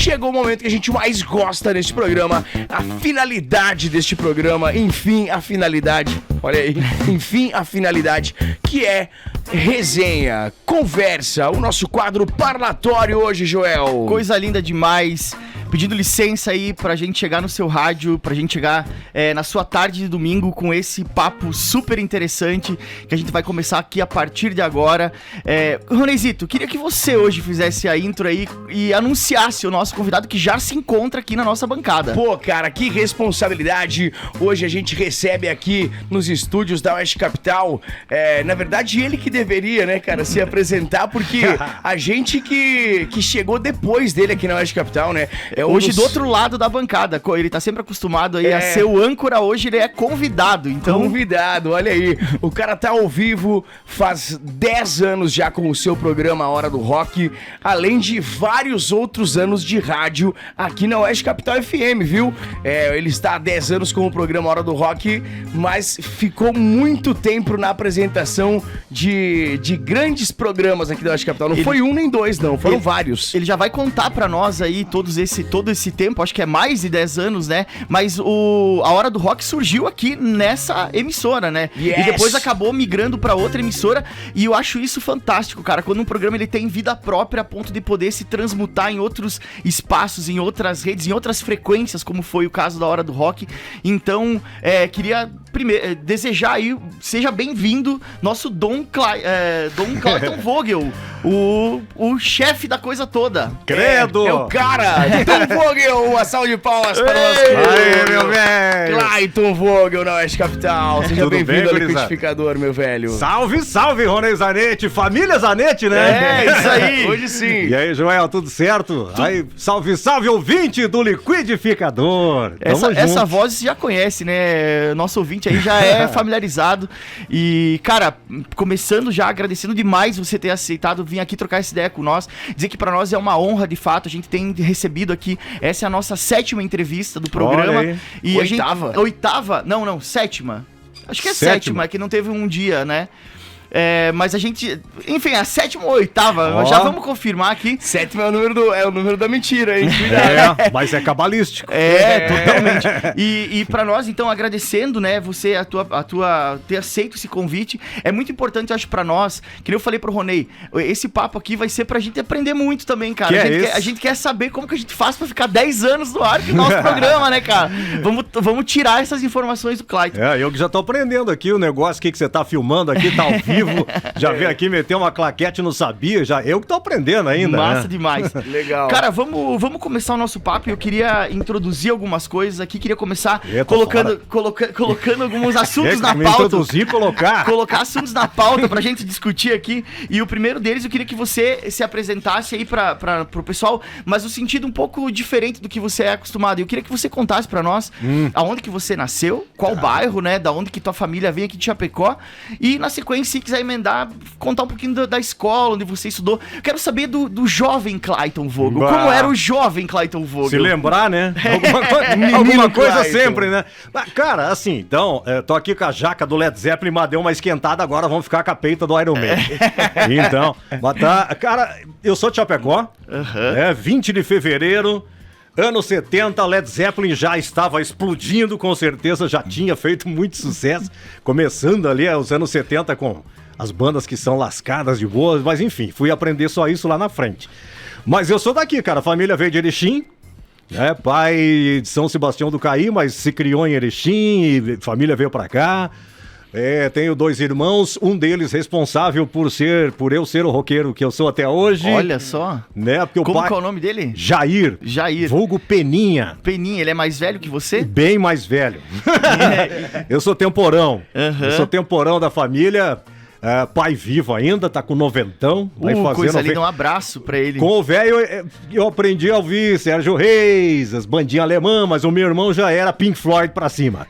chegou o momento que a gente mais gosta neste programa, a finalidade deste programa, enfim, a finalidade, olha aí, enfim, a finalidade, que é resenha, conversa, o nosso quadro parlatório hoje, Joel. Coisa linda demais. Pedindo licença aí pra gente chegar no seu rádio, pra gente chegar na sua tarde de domingo com esse papo super interessante que a gente vai começar aqui a partir de agora. Ronezito, queria que você hoje fizesse a intro aí e anunciasse o nosso convidado que já se encontra aqui na nossa bancada. Pô, cara, que responsabilidade. Hoje a gente recebe aqui nos estúdios da Oeste Capital, na verdade ele que deveria, né, cara, se apresentar, porque a gente que chegou depois dele aqui na Oeste Capital, né, hoje do outro lado da bancada, ele tá sempre acostumado aí a ser o âncora, hoje ele é convidado, então... Convidado, olha aí, o cara tá ao vivo faz 10 anos já com o seu programa Hora do Rock, além de vários outros anos de rádio aqui na Oeste Capital FM, viu? Ele está há 10 anos com o programa Hora do Rock, mas ficou muito tempo na apresentação de grandes programas aqui da Oeste Capital, não foi um nem dois não, foram vários. Ele já vai contar pra nós aí todo esse tempo, acho que é mais de 10 anos, né? Mas a Hora do Rock surgiu aqui nessa emissora, né? Yes. E depois acabou migrando pra outra emissora, e eu acho isso fantástico, cara, quando um programa ele tem vida própria a ponto de poder se transmutar em outros espaços, em outras redes, em outras frequências, como foi o caso da Hora do Rock. Então, queria primeiro desejar aí, seja bem-vindo, nosso Dom Clayton Vogel, o chefe da coisa toda. Credo! É o cara! Tom Vogel, uma salva de palmas para o nosso querido. Aê, meu velho! Clayton Vogel na Oeste Capital. Seja bem-vindo ao Liquidificador, meu velho. Salve, salve, Ronei Zanetti! Família Zanetti, né? Isso aí! Hoje sim! E aí, Joel, tudo certo? Aí, salve, salve, ouvinte do Liquidificador! Essa voz você já conhece, né? Nosso ouvinte aí já é familiarizado. E, cara, começando já agradecendo demais você ter aceitado vir aqui trocar essa ideia com nós. Dizer que pra nós é uma honra, de fato. A gente tem recebido aqui, essa é a nossa 7ª entrevista do programa. E oitava? Oitava? Não, 7ª. Acho que é 7ª, que não teve um dia, né? Mas a gente... Enfim, a 7ª ou 8ª, já vamos confirmar aqui. 7ª é o número da mentira, hein? Mas é cabalístico. Totalmente. E pra nós, então, agradecendo, né, você, ter aceito esse convite. É muito importante, eu acho, pra nós, que eu falei pro Ronei, esse papo aqui vai ser pra gente aprender muito também, cara. A gente quer saber como que a gente faz pra ficar 10 anos no ar do nosso programa, né, cara? Vamos tirar essas informações do Clayton. Eu que já tô aprendendo aqui o negócio que você tá filmando aqui, tá ao vivo. Já veio aqui meter uma claquete, não sabia, eu que tô aprendendo ainda. Massa demais. Legal. Cara, vamos começar o nosso papo. Eu queria introduzir algumas coisas aqui, queria começar colocando alguns assuntos na pauta. Introduzir, colocar assuntos na pauta pra gente discutir aqui. E o primeiro deles, eu queria que você se apresentasse aí pro pessoal, mas no sentido um pouco diferente do que você é acostumado. Eu queria que você contasse pra nós aonde que você nasceu, qual bairro, né, da onde que tua família veio aqui de Chapecó, e na sequência, se quiser emendar, contar um pouquinho da escola onde você estudou. Quero saber do jovem Clayton Vogel. Como era o jovem Clayton Vogel? Se lembrar, né? Alguma coisa Clayton. sempre, né? Mas, cara, assim, então, tô aqui com a jaca do Led Zeppelin, mas deu uma esquentada, agora vamos ficar com a peita do Iron Man. Então, mas tá, cara, eu sou de Chapecó, 20 de fevereiro, anos 70, Led Zeppelin já estava explodindo, com certeza, já tinha feito muito sucesso, começando ali os anos 70 com as bandas que são lascadas de boas, mas enfim, fui aprender só isso lá na frente. Mas eu sou daqui, cara, a família veio de Erechim, pai de São Sebastião do Caí, mas se criou em Erechim, e família veio pra cá. Tenho 2 irmãos, um deles responsável por eu ser o roqueiro que eu sou até hoje. Olha só. Né? Porque Como que é o nome dele? Jair. Vulgo Peninha. Peninha, ele é mais velho que você? Bem mais velho. Eu sou temporão. Eu sou temporão da família. Pai vivo ainda, tá com 90. Vai fazer coisa linda, um abraço pra ele. Com o velho, eu aprendi a ouvir Sérgio Reis, as bandinhas alemãs, mas o meu irmão já era Pink Floyd pra cima.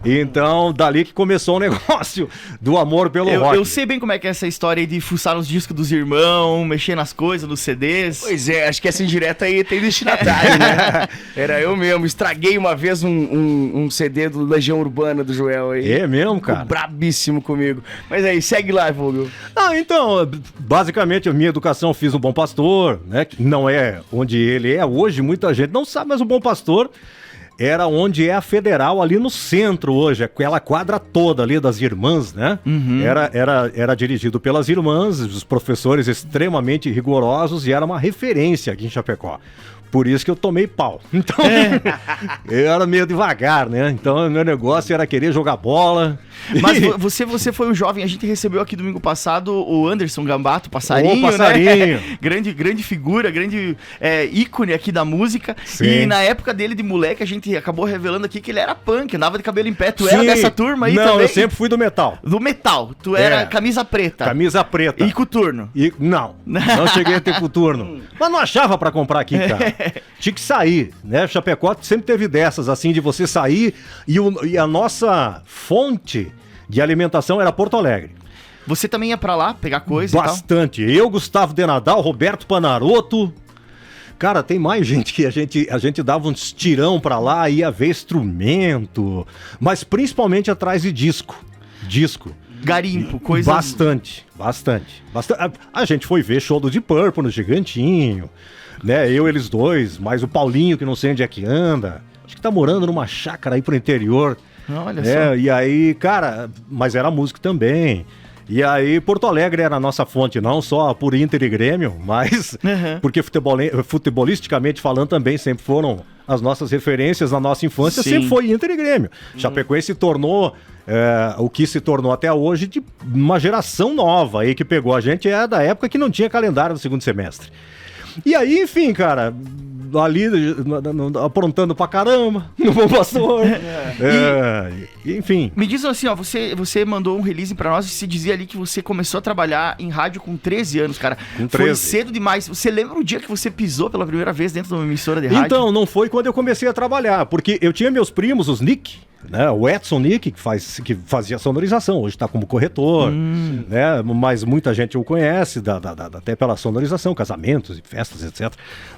Então, dali que começou o negócio do amor pelo rock. Eu sei bem como é que é essa história aí de fuçar nos discos dos irmãos, mexer nas coisas, nos CDs. Pois é, acho que essa indireta aí tem destinatário, né? Era eu mesmo. Estraguei uma vez um CD do Legião Urbana do Joel aí. É mesmo, cara? Ficou brabíssimo comigo. Mas aí, segue lá, Vogel. Então, basicamente, a minha educação fiz um Bom Pastor, né? Que não é onde ele é hoje, muita gente não sabe, mas o Bom Pastor era onde é a Federal, ali no centro hoje, aquela quadra toda ali das irmãs, né? Uhum. Era dirigido pelas irmãs, os professores extremamente rigorosos, e era uma referência aqui em Chapecó. Por isso que eu tomei pau. Então, eu era meio devagar, né? Então, meu negócio era querer jogar bola. Mas você foi um jovem, a gente recebeu aqui domingo passado o Anderson Gambato, Passarinho, Ô, Passarinho. né? grande figura, grande ícone aqui da música. Sim. E na época dele de moleque, a gente acabou revelando aqui que ele era punk, andava de cabelo em pé. Tu era dessa turma aí não, também? eu sempre fui do metal. Do metal. Tu era camisa preta. Camisa preta. E coturno. Não cheguei a ter coturno. Mas não achava pra comprar aqui, cara. Tinha que sair, né? Chapecó sempre teve dessas, assim, de você sair e a nossa fonte de alimentação era Porto Alegre. Você também ia pra lá pegar coisa Bastante. Eu, Gustavo de Nadal, Roberto Panaroto. Cara, tem mais gente que a gente dava uns tirão pra lá, ia ver instrumento, mas principalmente atrás de disco. Garimpo, coisas... Bastante. A gente foi ver show do Deep Purple no Gigantinho, né? Eles dois, mais o Paulinho, que não sei onde é que anda. Acho que tá morando numa chácara aí pro interior. Olha só. E aí, cara, mas era músico também. E aí, Porto Alegre era a nossa fonte, não só por Inter e Grêmio, mas porque futebolisticamente falando também sempre foram as nossas referências na nossa infância, Sim. sempre foi Inter e Grêmio. Chapecoense se tornou o que se tornou até hoje de uma geração nova aí que pegou a gente, é da época que não tinha calendário do segundo semestre. E aí, enfim, cara, ali aprontando pra caramba, no Bom Pastor. Enfim. Me diz assim, ó, você mandou um release pra nós e se dizia ali que você começou a trabalhar em rádio com 13 anos, cara. Com 13. Foi cedo demais. Você lembra o dia que você pisou pela primeira vez dentro de uma emissora de rádio? Então, não foi quando eu comecei a trabalhar, porque eu tinha meus primos, os Nick, né? O Edson Nick, que fazia sonorização, hoje está como corretor, né? Mas muita gente o conhece, até pela sonorização, casamentos e festas, etc.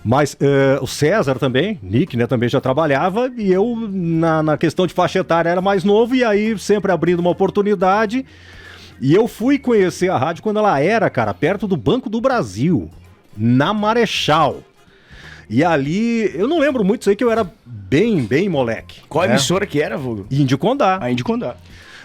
Mas o César também, Nick, né? Também já trabalhava, e eu, na questão de faixa etária, era mais novo, e aí sempre abrindo uma oportunidade. E eu fui conhecer a rádio quando ela era, cara, perto do Banco do Brasil, na Marechal. E ali, eu não lembro muito, sei que eu era bem moleque. Qual emissora que era, Vulgo? Índio Condá. A Índio Condá.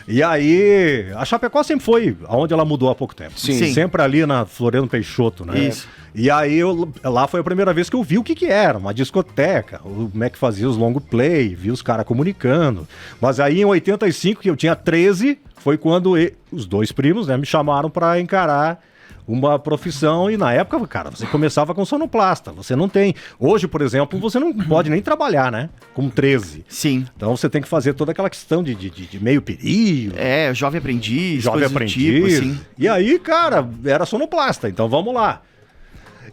E aí, a Chapecó sempre foi aonde ela mudou há pouco tempo. Sim. Sempre ali na Floriano Peixoto, né? Isso. E aí, lá foi a primeira vez que eu vi o que era, uma discoteca, como é que fazia os long play, vi os caras comunicando. Mas aí, em 85, que eu tinha 13, foi quando os dois primos, né, me chamaram pra encarar uma profissão, e na época, cara, você começava com sonoplasta, você não tem... Hoje, por exemplo, você não pode nem trabalhar, né? Com 13. Sim. Então você tem que fazer toda aquela questão de meio período. Jovem aprendiz, Jovem coisas do aprendiz. tipo, assim. E aí, cara, era sonoplasta, então vamos lá.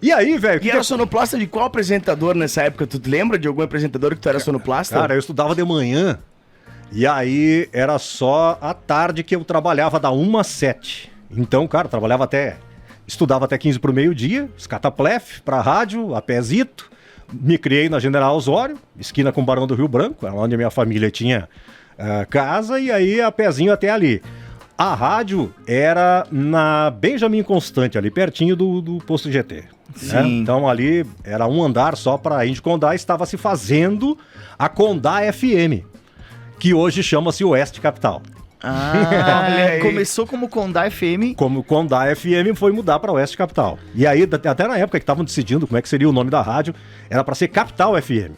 E aí, velho... E era sonoplasta de qual apresentador nessa época? Tu te lembra de algum apresentador que tu era sonoplasta? Cara, eu estudava de manhã, e aí era só à tarde que eu trabalhava da 1 às 7. Então, cara, estudava até 15 pro meio-dia, escataplef pra rádio, a pézito. Me criei na General Osório, esquina com o Barão do Rio Branco, onde a minha família tinha casa, e aí a pézinho até ali. A rádio era na Benjamin Constante, ali pertinho do posto GT. Né? Então ali era um andar só para Índio Condá, estava se fazendo a Condá FM, que hoje chama-se Oeste Capital. Começou como Condá FM. Como Condá FM foi mudar para Oeste Capital. E aí, até na época que estavam decidindo como é que seria o nome da rádio, era para ser Capital FM.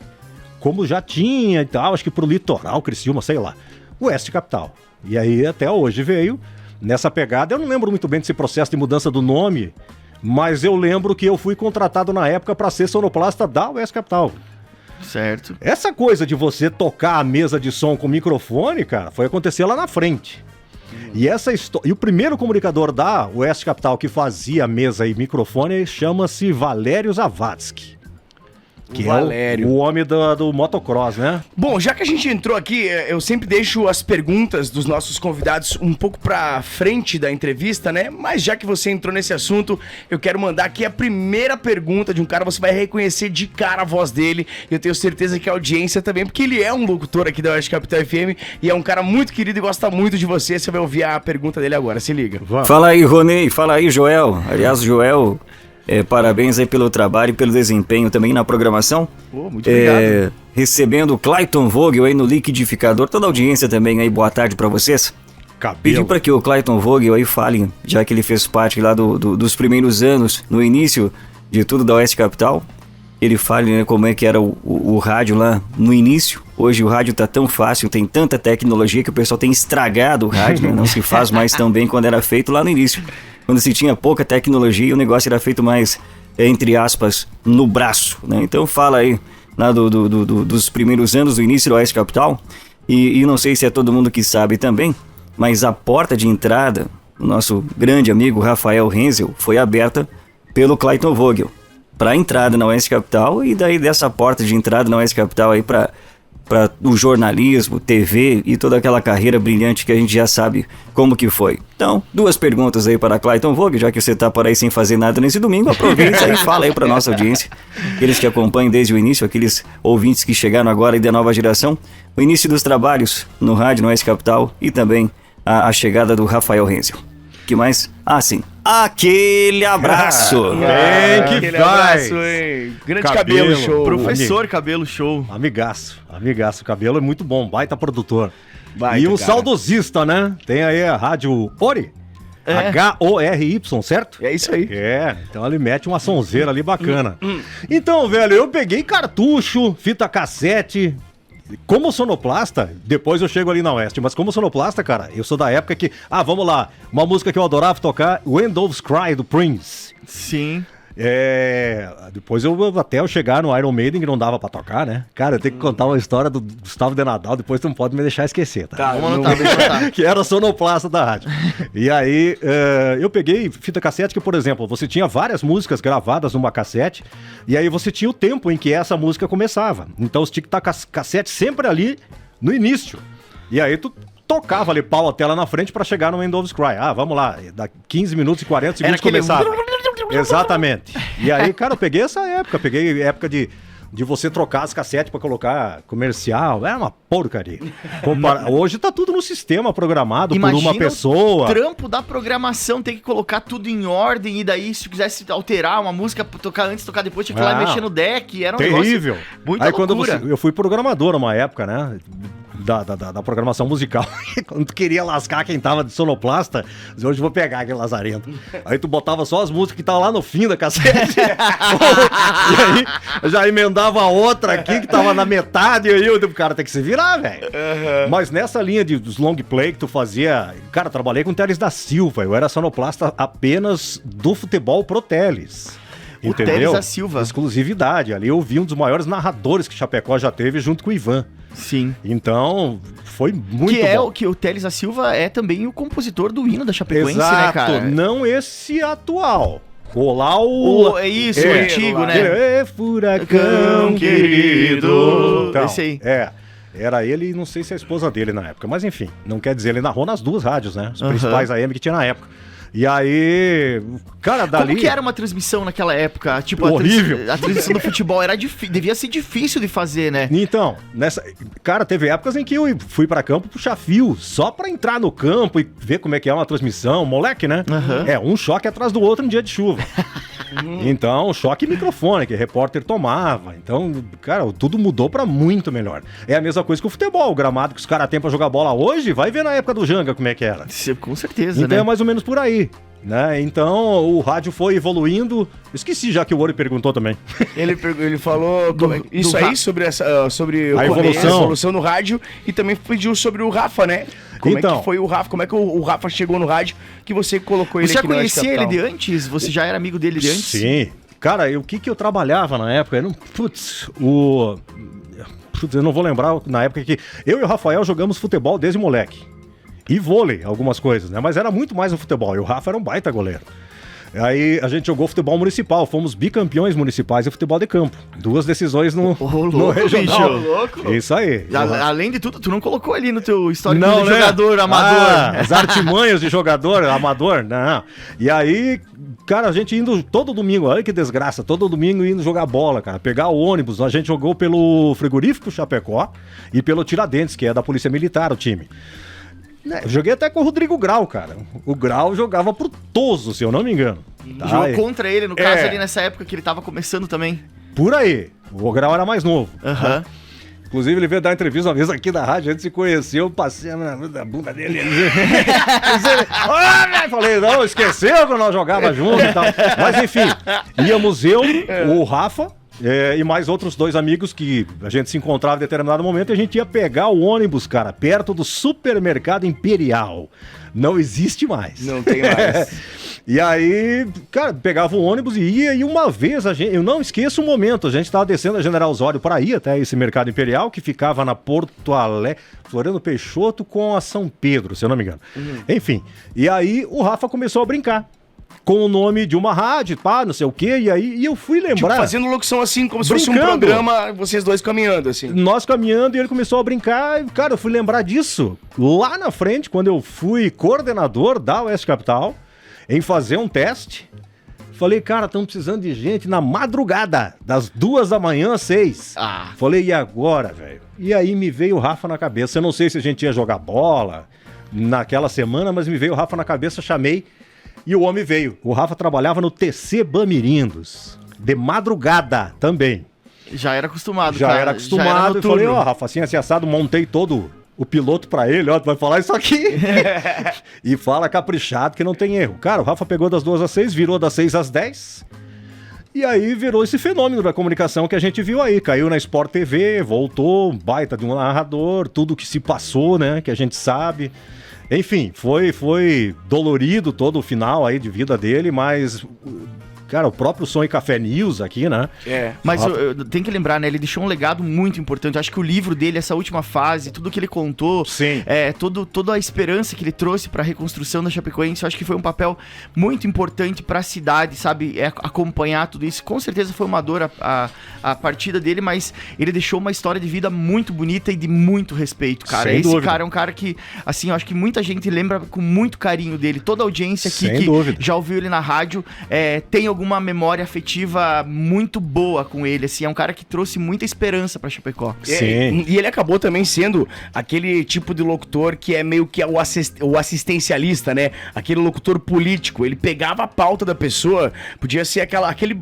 Como já tinha e tal, acho que pro litoral, Criciúma, sei lá. Oeste Capital. E aí até hoje veio nessa pegada. Eu não lembro muito bem desse processo de mudança do nome, mas eu lembro que eu fui contratado na época para ser sonoplasta da Oeste Capital. Certo. Essa coisa de você tocar a mesa de som com microfone, cara, foi acontecer lá na frente. E o primeiro comunicador da Oeste Capital que fazia mesa e microfone chama-se Valério Zavadski. Que é o homem do motocross, né? Bom, já que a gente entrou aqui, eu sempre deixo as perguntas dos nossos convidados um pouco pra frente da entrevista, né? Mas já que você entrou nesse assunto, eu quero mandar aqui a primeira pergunta de um cara, você vai reconhecer de cara a voz dele. Eu tenho certeza que a audiência também, porque ele é um locutor aqui da Oeste Capital FM e é um cara muito querido e gosta muito de você. Você vai ouvir a pergunta dele agora, se liga. Vamos. Fala aí, Ronei, fala aí, Joel. Aliás, Joel... parabéns aí pelo trabalho e pelo desempenho também na programação. Muito obrigado. Recebendo o Clayton Vogel aí no liquidificador. Toda a audiência também aí, boa tarde pra vocês. Pedi pra que o Clayton Vogel aí fale, já que ele fez parte lá dos primeiros anos, no início de tudo da Oeste Capital. Ele fale, né, como é que era o rádio lá no início. Hoje o rádio tá tão fácil, tem tanta tecnologia que o pessoal tem estragado o rádio, né? Não se faz mais tão bem quando era feito lá no início. Quando se tinha pouca tecnologia, o negócio era feito mais, entre aspas, no braço, né? Então fala aí lá dos primeiros anos do início do Oeste Capital. E não sei se é todo mundo que sabe também, mas a porta de entrada, o nosso grande amigo Rafael Renzel, foi aberta pelo Clayton Vogel para a entrada na Oeste Capital, e daí dessa porta de entrada na Oeste Capital aí para o jornalismo, TV e toda aquela carreira brilhante que a gente já sabe como que foi. Então, 2 perguntas aí para Clayton Vogel, já que você tá por aí sem fazer nada nesse domingo, aproveita e fala aí para nossa audiência, aqueles que acompanham desde o início, aqueles ouvintes que chegaram agora e da nova geração, o início dos trabalhos no rádio, no Oeste Capital, e também a chegada do Rafael Renzel. Que mais? Ah, sim. Aquele abraço! Aquele abraço, hein? Grande cabelo show. Professor Cabelo Show. Amigaço. Cabelo é muito bom, baita produtor. Baita, e um cara. saudosista, né? Tem aí a rádio Ori. H-O-R-Y, certo? É isso aí. Então ele mete uma sonzeira ali bacana. Então, velho, eu peguei cartucho, fita cassete. Como sonoplasta, depois eu chego ali na Oeste, mas como sonoplasta, cara, eu sou da época que... vamos lá, uma música que eu adorava tocar, When Doves Cry, do Prince. Sim. Depois até eu chegar no Iron Maiden, que não dava pra tocar, né? Cara, eu tenho que contar uma história do Gustavo de Nadal, depois tu não pode me deixar esquecer, tá? Vamos anotar. Que era sonoplasta da rádio. E aí, eu peguei fita cassete que, por exemplo, você tinha várias músicas gravadas numa cassete, e aí você tinha o tempo em que essa música começava. Então você tinha que estar com a cassete sempre ali no início. E aí tu tocava ali pau até lá na frente pra chegar no When Doves Cry. Vamos lá, dá 15 minutos e 40 segundos começava. Exatamente. E aí, cara, eu peguei essa época. Peguei época de você trocar as cassetes pra colocar comercial. Era uma porcaria. Hoje tá tudo no sistema programado. Imagina por uma pessoa. O trampo da programação, tem que colocar tudo em ordem. E daí, se quisesse alterar uma música, tocar antes, tocar depois, tinha que ir lá e mexer no deck. Era um terrível. Negócio muito aí loucura. Eu fui programador uma época, né? Da programação musical. Quando tu queria lascar quem tava de sonoplasta, hoje eu vou pegar aquele lazarento. Aí tu botava só as músicas que estavam lá no fim da cassete. E aí já emendava outra aqui que tava na metade. E aí o cara tem que se virar, velho. Mas nessa linha dos long play que tu fazia... Cara, eu trabalhei com o Teles da Silva. Eu era sonoplasta apenas do futebol pro Teles. Entendeu? O Teles da Silva. Exclusividade. Ali eu vi um dos maiores narradores que Chapecó já teve junto com o Ivan. Sim. Então, foi muito bom. Que o Teles da Silva é também o compositor do hino da Chapecoense, né, cara? Não esse atual. É isso, o antigo, né? Furacão querido. Então, esse aí. Era ele e não sei se é a esposa dele na época. Mas enfim, não quer dizer, ele narrou nas 2 rádios, né? Os principais AM que tinha na época. E aí, cara, dali... Como que era uma transmissão naquela época? Tipo, horrível. A transmissão do futebol devia ser difícil de fazer, né? Então, cara, teve épocas em que eu fui pra campo puxar fio, só pra entrar no campo e ver como é que é uma transmissão, moleque, né? Um choque atrás do outro em dia de chuva. Então, choque e microfone, que o repórter tomava. Então, cara, tudo mudou pra muito melhor. É a mesma coisa que o futebol, o gramado que os caras têm pra jogar bola hoje, vai ver na época do Janga como é que era. Com certeza, então, né? É mais ou menos por aí. Né? Então o rádio foi evoluindo. Esqueci já que o Ori perguntou também. Ele falou isso aí sobre a evolução no rádio e também pediu sobre o Rafa, né? Como é que foi o Rafa? Como é que o Rafa chegou no rádio que você colocou ele aqui no Oeste Capital? Você já conhecia ele de antes? Você já era amigo dele de antes? Sim. Cara, o que eu trabalhava na época? Eu não vou lembrar na época que eu e o Rafael jogamos futebol desde moleque. E vôlei, algumas coisas, né? Mas era muito mais no futebol. E o Rafa era um baita goleiro. Aí a gente jogou futebol municipal, fomos bicampeões municipais de futebol de campo. 2 decisões no regional. Louco. Isso aí. Além de tudo, tu não colocou ali no teu histórico de jogador amador. As artimanhas de jogador amador, não. E aí, cara, a gente indo todo domingo, olha que desgraça, todo domingo indo jogar bola, cara, pegar o ônibus. A gente jogou pelo Frigorífico Chapecó e pelo Tiradentes, que é da Polícia Militar, o time. Eu joguei até com o Rodrigo Grau, cara. O Grau jogava pro Toso, se eu não me engano. Jogou contra ele, no caso, ali nessa época que ele tava começando também. Por aí. O Grau era mais novo. Aham. Inclusive, ele veio dar entrevista uma vez aqui da rádio, a gente se conheceu, eu passei na bunda dele. Falei, não, esqueceu que nós jogava junto e tal. Mas enfim, íamos eu, o Rafa, e mais outros 2 amigos que a gente se encontrava em determinado momento e a gente ia pegar o ônibus, cara, perto do Supermercado Imperial. Não existe mais. Não tem mais. E aí, cara, pegava o ônibus e ia, e uma vez eu não esqueço o momento, a gente estava descendo a General Osório para ir até esse Mercado Imperial, que ficava na Porto Alegre, Floriano Peixoto com a São Pedro, se eu não me engano. Enfim, e aí o Rafa começou a brincar com o nome de uma rádio, pá, não sei o quê, e eu fui lembrar... Tipo, fazendo locução assim, como se fosse um programa, vocês 2 caminhando, assim. Nós caminhando, e ele começou a brincar, e, cara, eu fui lembrar disso lá na frente, quando eu fui coordenador da Oeste Capital, em fazer um teste. Falei, cara, estamos precisando de gente na madrugada, das 2 da manhã às 6. Falei, e agora, velho? E aí me veio o Rafa na cabeça. Eu não sei se a gente ia jogar bola naquela semana, mas me veio o Rafa na cabeça, chamei e o homem veio. O Rafa trabalhava no TC Bamirindos, de madrugada também. Já era acostumado, Já era acostumado. Eu falei, Rafa, assim assado, montei todo o piloto pra ele, tu vai falar isso aqui. E fala caprichado que não tem erro. Cara, o Rafa pegou das 2 às 6, virou das 6 às 10. E aí virou esse fenômeno da comunicação que a gente viu aí. Caiu na Sport TV, voltou, baita de um narrador, tudo que se passou, né, que a gente sabe. Enfim, foi dolorido todo o final aí de vida dele, mas... Cara, o próprio Som e Café News aqui, né? Mas tem que lembrar, né? Ele deixou um legado muito importante. Eu acho que o livro dele, essa última fase, tudo que ele contou, sim, toda a esperança que ele trouxe pra reconstrução da Chapecoense, eu acho que foi um papel muito importante pra cidade, sabe? Acompanhar tudo isso. Com certeza foi uma dor a partida dele, mas ele deixou uma história de vida muito bonita e de muito respeito, cara. Sem dúvida. Cara é um cara que, assim, eu acho que muita gente lembra com muito carinho dele. Toda a audiência aqui Sem que dúvida. já ouviu ele na rádio, tem alguma memória afetiva muito boa com ele, assim, é um cara que trouxe muita esperança pra Chapecó. Sim. E ele acabou também sendo aquele tipo de locutor que é meio que o assistencialista, né? Aquele locutor político, ele pegava a pauta da pessoa, podia ser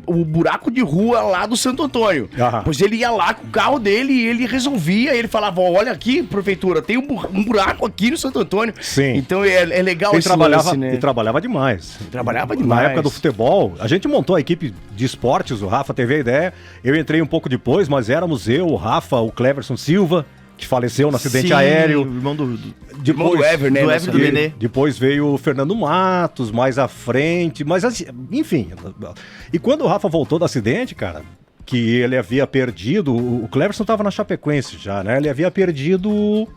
o buraco de rua lá do Santo Antônio. Pois ele ia lá com o carro dele e ele resolvia, ele falava, olha aqui, prefeitura, tem um buraco aqui no Santo Antônio. Sim. Então é legal esse lance, né? Ele trabalhava demais. Trabalhava demais. Na época do futebol, a gente montou a equipe de esportes, o Rafa teve a ideia, eu entrei um pouco depois, mas éramos eu, o Rafa, o Cleverson Silva, que faleceu no acidente aéreo. Irmão do Ever, né? Do Ever do Nenê. Depois veio o Fernando Matos, mais à frente, mas assim, enfim. E quando o Rafa voltou do acidente, cara, que ele havia perdido, o Cleverson estava na Chapecoense já, né? Ele havia perdido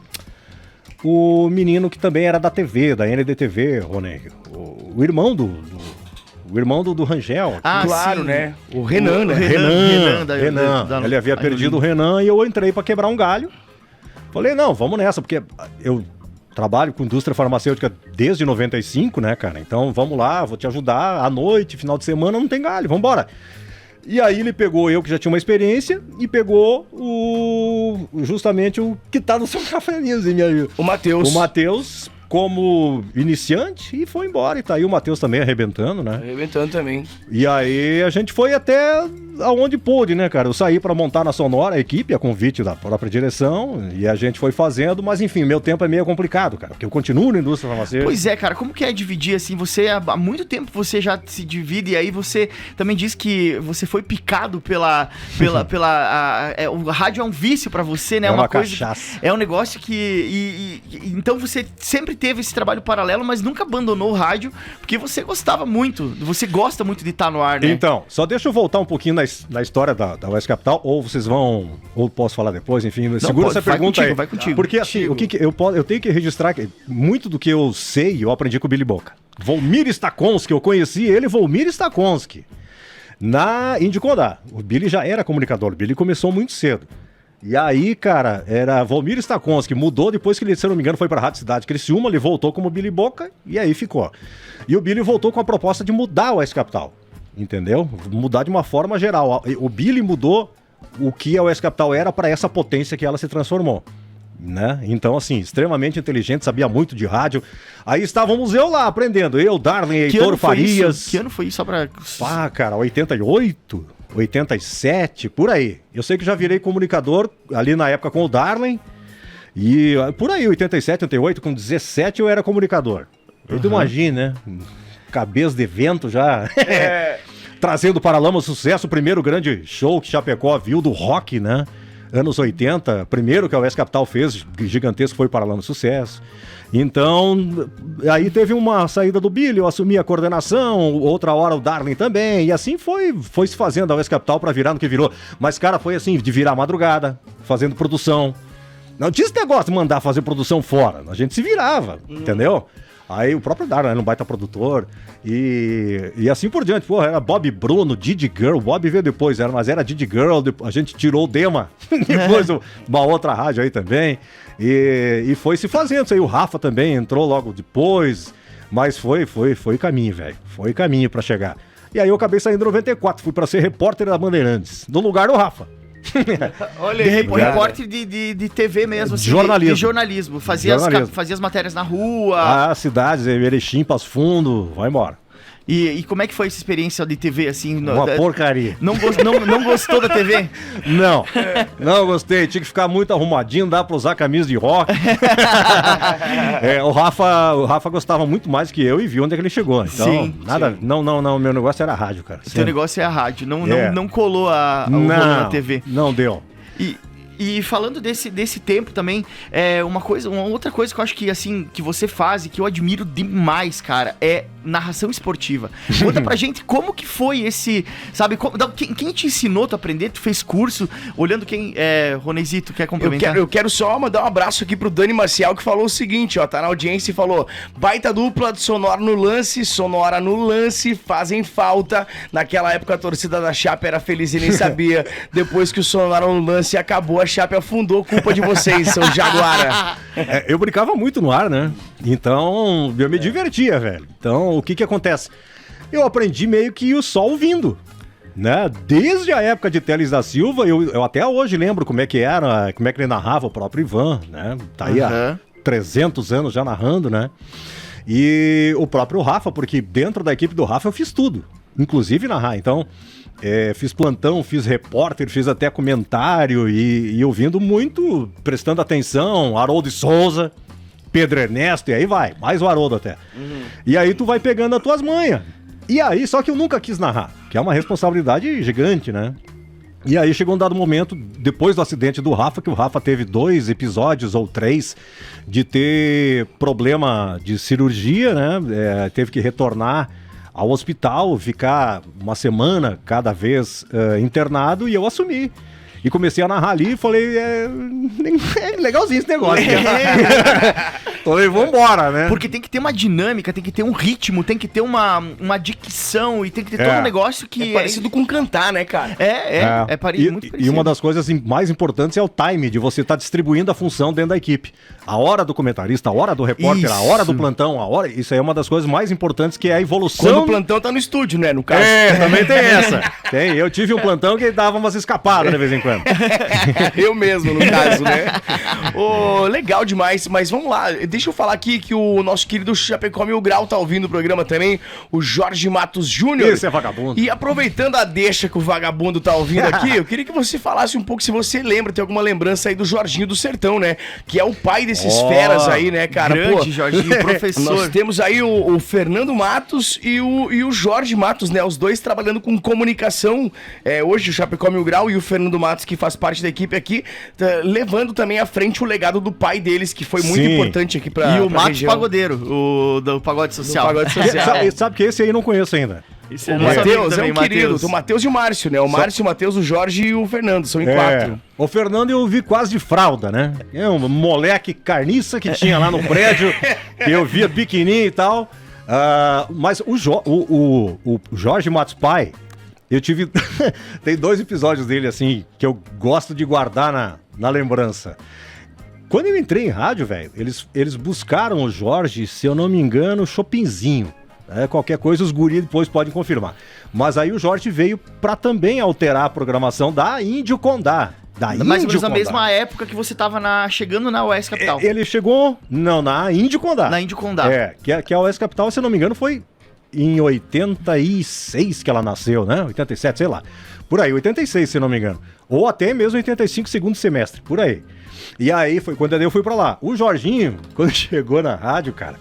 o menino que também era da TV, da NDTV, Rony, o irmão o irmão do Rangel. Claro, sim, né? O Renan, né? Renan. Ele havia perdido o Renan e eu entrei pra quebrar um galho. Falei, não, vamos nessa, porque eu trabalho com indústria farmacêutica desde 95, né, cara? Então, vamos lá, vou te ajudar. À noite, final de semana, não tem galho, vambora. E aí ele pegou eu, que já tinha uma experiência, e pegou justamente o que tá no seu cafezinho, o Matheus. O Matheus como iniciante e foi embora. E tá aí o Matheus também arrebentando, né? Arrebentando também. E aí a gente foi até aonde pôde, né, cara? Eu saí pra montar na Sonora a equipe, a convite da própria direção, e a gente foi fazendo, mas enfim, meu tempo é meio complicado, cara, porque eu continuo na indústria farmacêutica. Pois é, cara, como que é dividir, assim, você, há muito tempo você já se divide, e aí você também diz que você foi picado o rádio é um vício pra você, né? É uma coisa, cachaça. É um negócio que, então você sempre teve esse trabalho paralelo, mas nunca abandonou o rádio, porque você gostava muito, você gosta muito de estar no ar, né? Então, só deixa eu voltar um pouquinho na história da Oeste Capital, ou vocês vão, ou posso falar depois, enfim, segura essa pergunta aí. Vai contigo. Porque assim, eu tenho que registrar que muito do que eu sei, eu aprendi com o Billy Boca. Volmir Stakonski, eu conheci ele, Volmir Stakonski, na Indicodá. O Billy já era comunicador, o Billy começou muito cedo. E aí, cara, era Volmir Stakonski, mudou depois que ele, se eu não me engano, foi pra Rádio Cidade Criciúma, ele voltou como Billy Boca e aí ficou. E o Billy voltou com a proposta de mudar o Oeste Capital, entendeu? Mudar de uma forma geral. O Billy mudou o que a Oeste Capital era para essa potência que ela se transformou. Né? Então, assim, extremamente inteligente, sabia muito de rádio. Aí estávamos eu lá aprendendo, eu, Darlin, Heitor Farias. Que ano foi isso? Só pra... Pá, cara, 88, 87, por aí. Eu sei que já virei comunicador ali na época com o Darlin. E por aí, 87, 88, com 17 eu era comunicador. Tu imagina, né? Cabeça de vento já. Trazendo para a Lama Sucesso, o primeiro grande show que Chapecó viu do rock, né? Anos 80, primeiro que a Oeste Capital fez, gigantesco, foi para lá no Sucesso. Então, aí teve uma saída do Billy, eu assumi a coordenação, outra hora o Darlin também, e assim foi se fazendo a Oeste Capital para virar no que virou. Mas, cara, foi assim, de virar madrugada, fazendo produção. Não tinha esse negócio de mandar fazer produção fora, a gente se virava, entendeu? Aí o próprio Darlin era um baita produtor e assim por diante. Pô, era Bob Bruno, Didi Girl, Bob veio depois, mas era Didi Girl, a gente tirou o Dema, depois uma outra rádio aí também, e foi se fazendo isso aí. O Rafa também entrou logo depois, mas foi caminho, velho, foi caminho pra chegar. E aí eu acabei saindo em 94, fui pra ser repórter da Bandeirantes, no lugar do Rafa. Olha aí, repórter de TV mesmo, assim, jornalismo. De jornalismo. Fazia as matérias na rua. Ah, cidades, Erechim, Passo Fundo, vai embora. E como é que foi essa experiência de TV, assim? Uma porcaria. Não gostou da TV? Não gostei. Tinha que ficar muito arrumadinho, dá pra usar camisa de rock. O Rafa gostava muito mais que eu e viu onde é que ele chegou. Então, sim, nada. sim. Não, meu negócio era rádio, cara. Teu negócio é a rádio, não colou o rolo na TV. Não deu. E falando desse tempo também, uma outra coisa que eu acho que, assim, que você faz e que eu admiro demais, cara, é narração esportiva. Conta pra gente como que foi esse, sabe, quem te ensinou tu aprender, tu fez curso, olhando quem, Ronezito, quer complementar? Eu quero só mandar um abraço aqui pro Dani Maciel, que falou o seguinte, ó, tá na audiência e falou: baita dupla de Sonora no lance, fazem falta. Naquela época a torcida da Chape era feliz e nem sabia. Depois que o Sonora no lance acabou, a Chape afundou, culpa de vocês, São Jaguara. Eu brincava muito no ar, né? Então, eu me divertia, velho. Então, o que acontece? Eu aprendi meio que só ouvindo, né? Desde a época de Teles da Silva, eu até hoje lembro como é que era, como é que ele narrava o próprio Ivan, né? Tá aí há 300 anos já narrando, né? E o próprio Rafa, porque dentro da equipe do Rafa eu fiz tudo, inclusive narrar. Então, fiz plantão, fiz repórter, fiz até comentário e ouvindo muito, prestando atenção, Haroldo de Souza, Pedro Ernesto, e aí vai, mais o Haroldo até. E aí tu vai pegando as tuas manhas. E aí, só que eu nunca quis narrar, que é uma responsabilidade gigante, né? E aí chegou um dado momento, depois do acidente do Rafa, que o Rafa teve 2 episódios ou 3 de ter problema de cirurgia, né? Teve que retornar ao hospital, ficar uma semana cada vez internado, e eu assumi. E comecei a narrar ali e falei, é legalzinho esse negócio. Falei, vambora, né? Porque tem que ter uma dinâmica, tem que ter um ritmo, tem que ter uma dicção e tem que ter todo um negócio que é parecido com cantar, né, cara? Muito parecido. E uma das coisas mais importantes é o time, de você estar distribuindo a função dentro da equipe. A hora do comentarista, a hora do repórter, a hora do plantão, isso aí é uma das coisas mais importantes, que é a evolução. Quando o plantão tá no estúdio, né, no caso. Também tem essa. Eu tive um plantão que dava umas escapadas de vez em quando. Eu mesmo, no caso, né? Legal demais, mas vamos lá. Deixa eu falar aqui que o nosso querido Chapecó Mil Grau tá ouvindo o programa também, o Jorge Matos Júnior. Esse é vagabundo. E aproveitando a deixa que o vagabundo tá ouvindo aqui, eu queria que você falasse um pouco, se você lembra, tem alguma lembrança aí do Jorginho do Sertão, né? Que é o pai desses feras aí, né, cara? Grande Jorginho, professor. Nós temos aí o Fernando Matos e o Jorge Matos, né? Os dois trabalhando com comunicação. Hoje o Chapecó Mil Grau e o Fernando Matos, que faz parte da equipe aqui, levando também à frente o legado do pai deles, que foi muito importante aqui pra E o Matos região. Pagodeiro, do Pagode Social. Do Pagode Social. Sabe que esse aí eu não conheço ainda. O Matheus é um querido, o Matheus e o Márcio, né? O Márcio, o Matheus, o Jorge e o Fernando, são em 4. O Fernando eu vi quase de fralda, né? É um moleque carniça que tinha lá no prédio, que eu via pequenininho e tal. Mas o Jorge Matos Pai, eu tive... Tem 2 episódios dele, assim, que eu gosto de guardar na lembrança. Quando eu entrei em rádio, velho, eles buscaram o Jorge, se eu não me engano, Chopinzinho. Qualquer coisa os guris depois podem confirmar. Mas aí o Jorge veio para também alterar a programação da Índio Condá. Mais ou menos na mesma época que você tava chegando na Oeste Capital. Ele chegou, na Índio Condá. Na Índio Condá. Que a Oeste Capital, se eu não me engano, foi em 86 que ela nasceu, né? 87, sei lá. Por aí, 86, se eu não me engano. Ou até mesmo 85, segundo semestre, por aí. E aí foi quando eu fui pra lá. O Jorginho, quando chegou na rádio, cara,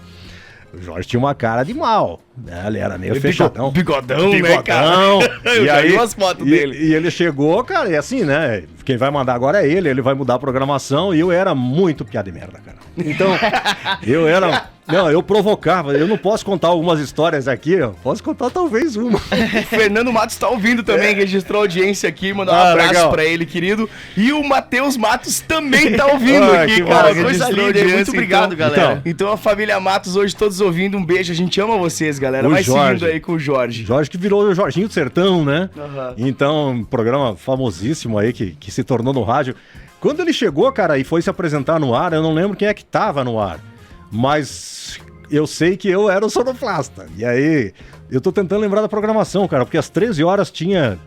o Jorge tinha uma cara de mal, né? Ele era meio fechadão. Bigodão, né, cara? E aí, as fotos dele. E ele chegou, cara, e assim, né? Quem vai mandar agora é ele vai mudar a programação. E eu era muito piada de merda, cara. Então, eu era... Não, eu provocava. Eu não posso contar algumas histórias aqui, eu posso contar talvez uma. O Fernando Matos tá ouvindo também, registrou a audiência aqui, mandar um abraço legal pra ele, querido. E o Matheus Matos também tá ouvindo aqui, cara. Coisa linda, muito obrigado, galera. Então a família Matos hoje todos ouvindo, um beijo, a gente ama vocês, galera. Vai seguindo aí com o Jorge. Jorge que virou o Jorginho do Sertão, né? Então, um programa famosíssimo aí que se tornou no rádio. Quando ele chegou, cara, e foi se apresentar no ar, eu não lembro quem é que tava no ar. Mas eu sei que eu era o sonoplasta. E aí, eu tô tentando lembrar da programação, cara, porque às 13 horas tinha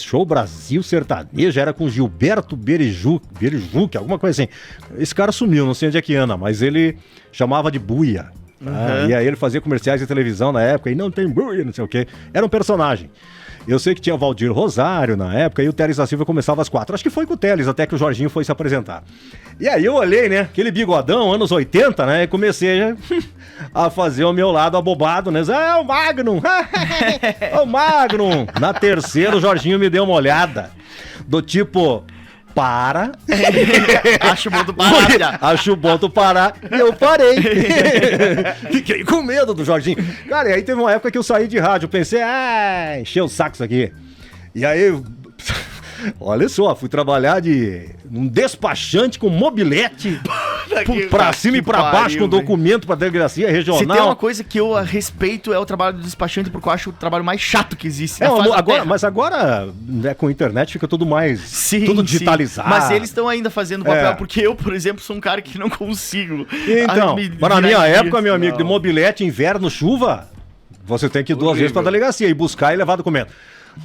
Show Brasil Sertanejo, era com Gilberto Berijuque, alguma coisa assim. Esse cara sumiu, não sei onde é que anda, mas ele chamava de Buia. E aí ele fazia comerciais de televisão na época, e não tem buia, não sei o quê. Era um personagem. Eu sei que tinha Valdir Rosário na época, e o Teles da Silva começava às 4. Acho que foi com o Teles, até que o Jorginho foi se apresentar. E aí eu olhei, né, aquele bigodão, anos 80, né, e comecei a fazer o meu lado abobado, né, é o Magnum, o Magnum. Na terceira, o Jorginho me deu uma olhada, do tipo... Para. Acho bom tu parar já. Acho bom tu parar. E eu parei. Fiquei com medo do Jorginho. Cara, e aí teve uma época que eu saí de rádio. Pensei, encheu o saco isso aqui. E aí, olha só, fui trabalhar num despachante com mobilete. Pra cima e pra baixo, com documento pra delegacia regional. Se tem uma coisa que eu respeito é o trabalho do despachante, porque eu acho o trabalho mais chato que existe. Mas agora, né, com a internet fica tudo mais... tudo digitalizado. Mas eles estão ainda fazendo papel, porque eu, por exemplo, sou um cara que não consigo. Então, mas na minha época, meu amigo, de mobilete, inverno, chuva, você tem que ir 2 vezes pra delegacia e buscar e levar documento.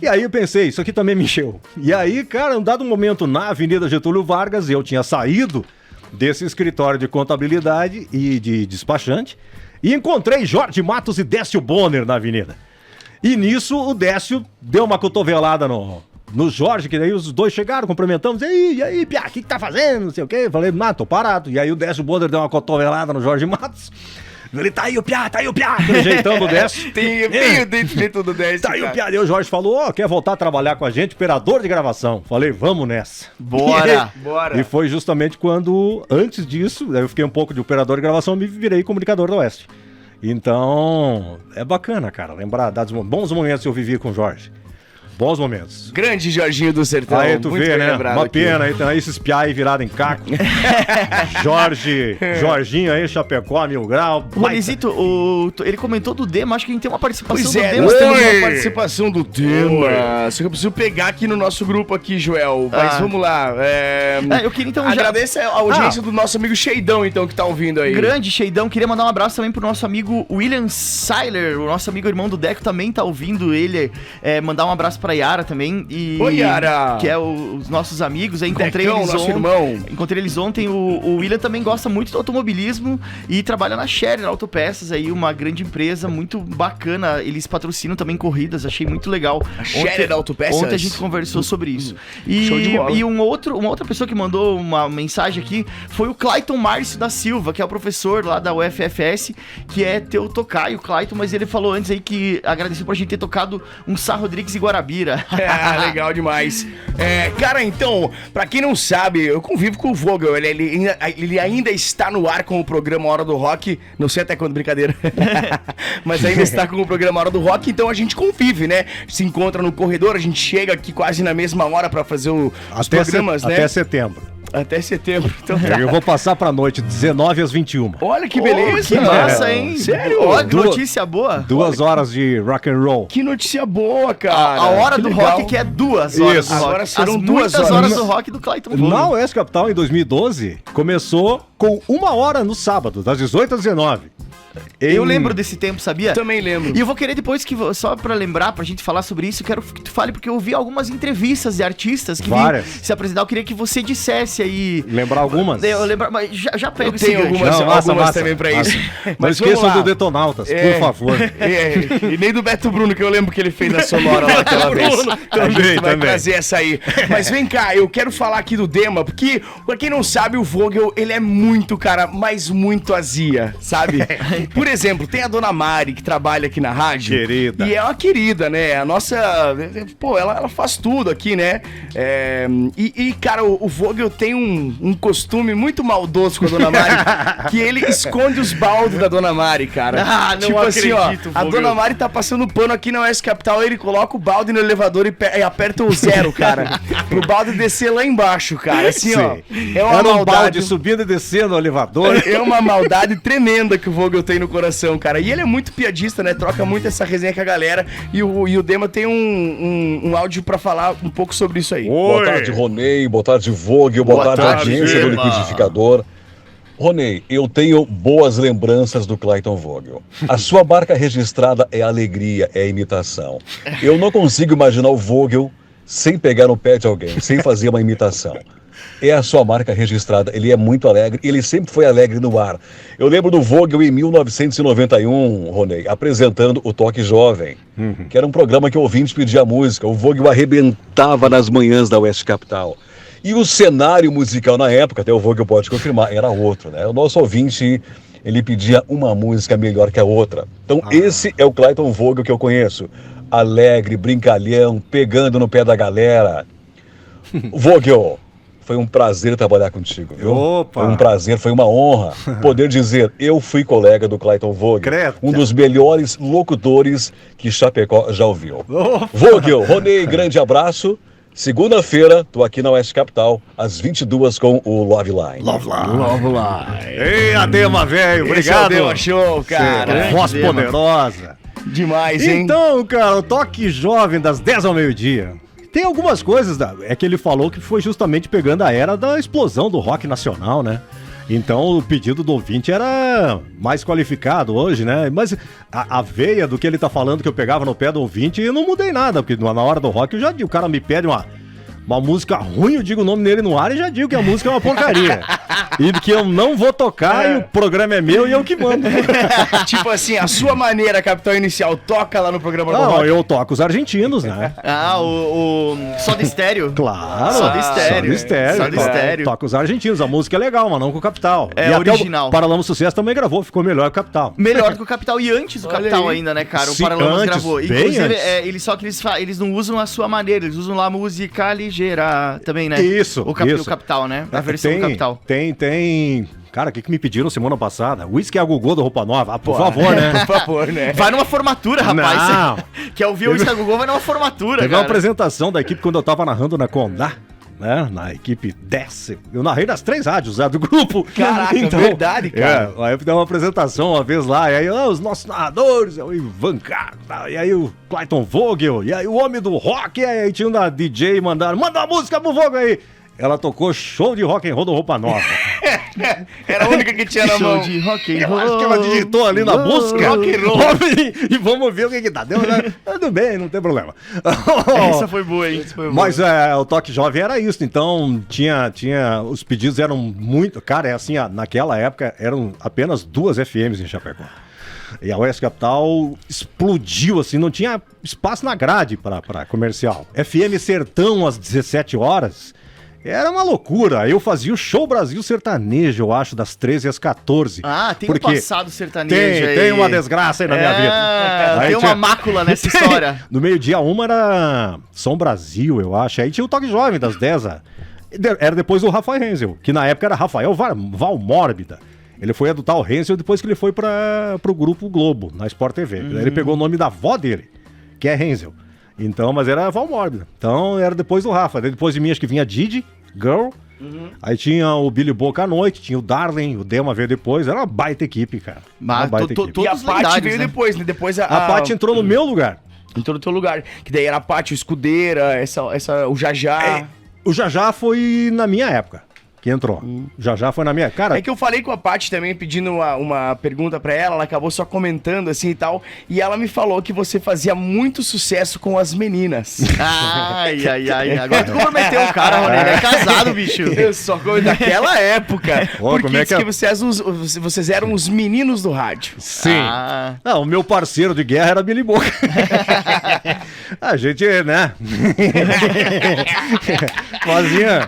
E aí eu pensei, isso aqui também me encheu. E aí, cara, um dado momento na Avenida Getúlio Vargas, eu tinha saído desse escritório de contabilidade e de despachante e encontrei Jorge Matos e Décio Bonner na avenida. E nisso o Décio deu uma cotovelada no Jorge, que daí os dois chegaram, cumprimentamos, e aí, Pia, o que tá fazendo, não sei o quê. Eu falei, tô parado. E aí o Décio Bonner deu uma cotovelada no Jorge Matos. Ele, tá aí o Piá, aquele jeitão do Décio. Tem o jeito do Décio. Tá aí o Piá. E o Jorge falou, quer voltar a trabalhar com a gente? Operador de gravação. Falei, vamos nessa. Bora. E foi justamente quando, antes disso, eu fiquei um pouco de operador de gravação e me virei comunicador da Oeste. Então, é bacana, cara, lembrar dos bons momentos que eu vivi com o Jorge. Bons momentos. Grande Jorginho do Sertão. Aí tu vê, né? Uma pena aí, então, esses piá aí virado em caco. Jorginho aí, Chapecó, Mil Grau. O Lisito, ele comentou do Dema, acho que a gente tem uma participação do Dema. Nós temos uma participação do Dema. Só que eu preciso pegar aqui no nosso grupo aqui, Joel. Mas vamos lá. Eu queria então agradeço a audiência do nosso amigo Cheidão, então, que tá ouvindo aí. Grande Cheidão. Queria mandar um abraço também pro nosso amigo William Seiler, o nosso amigo irmão do Deco também tá ouvindo ele. Mandar um abraço pra Yara também. Oi, Yara! Que é os nossos amigos. Eu encontrei Decão, eles nosso irmão. Encontrei eles ontem. O William também gosta muito do automobilismo e trabalha na Scherer Autopeças, aí uma grande empresa muito bacana. Eles patrocinam também corridas, achei muito legal. A Scherer Autopeças? Ontem a gente conversou sobre isso. Show de bola. E uma outra pessoa que mandou uma mensagem aqui foi o Clayton Márcio da Silva, que é o professor lá da UFFS, que é teu tocaio, Clayton, mas ele falou antes aí que agradeceu pra gente ter tocado um Sá Rodrigues e Guarabira. Legal demais. Cara, então, pra quem não sabe, eu convivo com o Vogel. Ele ainda está no ar com o programa Hora do Rock. Não sei até quando, brincadeira. Mas ainda está com o programa Hora do Rock, então a gente convive, né? Se encontra no corredor, a gente chega aqui quase na mesma hora pra fazer os programas, né? Até setembro. Até setembro. Então Eu vou passar pra noite, 19 às 21. Olha que beleza. Que massa, hein? Sério? Ó, que notícia boa. 2 horas de rock and roll. Que notícia boa, cara. A hora que do legal. rock que é 2 horas Isso. do rock. Agora serão As 2 muitas horas. do rock do Clayton Vogel. Na Oeste Capital, em 2012, começou com 1 hora no sábado, das 18 às 19. Eu lembro desse tempo, sabia? Também lembro. E eu vou querer depois que, só pra lembrar, pra gente falar sobre isso, eu quero que tu fale, porque eu ouvi algumas entrevistas de artistas que Várias. vinham se apresentar. Eu queria que você dissesse aí. Lembrar algumas? Eu lembro, mas já pego Eu esse tenho gancho. algumas, Não, massa, algumas massa, também pra massa. isso. Não Mas vamos esqueçam lá. do Detonautas, por favor. E nem do Beto Bruno, que eu lembro que ele fez a sonora lá aquela vez. Então a gente vai trazer essa aí. Mas vem cá, eu quero falar aqui do Dema, porque, pra quem não sabe, o Vogel, ele é muito, cara, mas muito azia, sabe? Por exemplo, tem a Dona Mari, que trabalha aqui na rádio. Querida. E é uma querida, né? A nossa... Pô, ela faz tudo aqui, né? Cara, o Vogel tem um costume muito maldoso com a Dona Mari, que ele esconde os baldes da Dona Mari, cara. Ah, não tipo assim, ó, acredito, a Vogel. Dona Mari tá passando pano aqui na Oeste Capital, ele coloca o balde no elevador e aperta o 0, cara. Pro balde descer lá embaixo, cara. Assim, ó. É uma Era um maldade. balde subindo e descendo o elevador. É uma maldade tremenda que o Vogel tem no coração, cara. E ele é muito piadista, né? Troca muito essa resenha com a galera. E o Dema tem um áudio pra falar um pouco sobre isso aí. Boa tarde, Ronei. Boa tarde, Vogel. Boa tarde, audiência do Dema. Liquidificador. Ronei, eu tenho boas lembranças do Clayton Vogel. A sua marca registrada é alegria, é imitação. Eu não consigo imaginar o Vogel sem pegar no pé de alguém, sem fazer uma imitação. É a sua marca registrada, ele é muito alegre, ele sempre foi alegre no ar. Eu lembro do Vogel em 1991, Ronei, apresentando o Toque Jovem, que era um programa que o ouvinte pedia música. O Vogel arrebentava nas manhãs da Oeste Capital. E o cenário musical na época, até o Vogel pode confirmar, era outro, né? O nosso ouvinte, ele pedia uma música melhor que a outra. Então esse é o Clayton Vogel que eu conheço. Alegre, brincalhão, pegando no pé da galera. Vogel, foi um prazer trabalhar contigo, viu? Opa! Foi um prazer, foi uma honra poder dizer, eu fui colega do Clayton Vogel. Creta. Um dos melhores locutores que Chapecó já ouviu. Opa! Vogel, Ronei, grande abraço. Segunda-feira, tô aqui na Oeste Capital, às 22 com o Love Line. Vamos lá. Ei, Adema, velho, Esse é o obrigado. Dema Show, cara. Grande Voz Dema. poderosa. Demais, hein? Então, cara, o Toque Jovem das 10 ao meio-dia. Tem algumas coisas, é que ele falou que foi justamente pegando a era da explosão do rock nacional, né? Então o pedido do ouvinte era mais qualificado hoje, né? Mas a veia do que ele tá falando que eu pegava no pé do ouvinte, eu não mudei nada, porque na hora do rock eu já digo, o cara me pede uma música ruim, eu digo o nome dele no ar e já digo que a música é uma porcaria. E que eu não vou tocar e o programa é meu e eu que mando. Tipo assim, a sua maneira, Capital Inicial, toca lá no programa do Não, rock. eu toco os argentinos, né? Ah, o Soda Estéreo. Claro. Soda Estéreo. Soda Estéreo. Soda Estéreo. Toca os argentinos. A música é legal, mas não com o Capital. É e até original. o Paralamas Sucesso também gravou, ficou melhor que o Capital. Melhor do que o Capital e antes do Olha Capital aí. ainda, né, cara? O Sim, Paralamas antes, gravou. bem Inclusive, antes. só que eles não usam a sua maneira, eles usam lá a música ligeira também, né? Isso, O isso. Capital, né? A versão do Capital. Tem. Cara, o que me pediram semana passada? Whisky a Gogô do Roupa Nova. Ah, por favor, né? Por favor, né? Vai numa formatura, rapaz. Não. Quer ouvir o Instagram, vai numa formatura, Teve uma cara. apresentação da equipe quando eu tava narrando na Condá, né? Na equipe 10. Eu narrei nas 3 rádios do grupo. Caraca, verdade, cara. Aí eu fiz uma apresentação uma vez lá, e aí os nossos narradores, o Ivan Carlos, e aí o Clayton Vogel, e aí o homem do rock, e aí tinha uma DJ mandaram, manda uma música pro Vogel aí. Ela tocou show de rock and roll do Roupa Nova. Era a única que tinha na mão. Show de rock and Eu roll. acho que ela digitou ali na busca. rock and roll. E vamos ver o que dá. Deu, né? Tudo bem, não tem problema. Essa foi boa, hein? Essa foi boa. Mas o Toque Jovem era isso, então tinha os pedidos eram muito... Cara, é assim, naquela época eram apenas 2 FMs em Chapecó. E a Oeste Capital explodiu, assim, não tinha espaço na grade para comercial. FM Sertão às 17 horas... Era uma loucura. Eu fazia o Show Brasil Sertanejo, eu acho, das 13 às 14. Ah, tem Porque um passado sertanejo aí. tem uma desgraça aí na minha vida. Aí Tem tinha- uma mácula nessa história. No meio-dia, uma era São Brasil, eu acho. Aí tinha o Toque Jovem, das 10 Era depois do Rafael Renzel, que na época era Rafael Valmórbida. Ele foi adotar o Renzel depois que ele foi pro Grupo Globo, na Sport TV. Daí ele pegou o nome da avó dele, que é Renzel. Então, mas era Valmórbida. Então, era depois do Rafa. Daí depois de mim, acho que vinha Didi, Girl, Aí tinha o Billy Boca à noite, tinha o Darling, o Dema veio depois, era uma baita equipe, cara. Mas Uma baita equipe. E a todos Paty lendários, veio né? depois, né? Depois A Paty entrou no meu lugar. entrou no teu lugar. Que daí era a Paty, o Escudeira, o Jajá. O Jajá foi na minha época que entrou. Já foi na minha... Cara, É que eu falei com a Paty também, pedindo uma pergunta pra ela acabou só comentando assim e tal, e ela me falou que você fazia muito sucesso com as meninas. Ai. Agora tu comprometeu o cara, Rony. Ele é casado, bicho. Eu só daquela época. Ó, porque como é diz que é? vocês eram os meninos do rádio. sim. Ah. Não, o meu parceiro de guerra era Billy Boca. A gente, né? Fazia...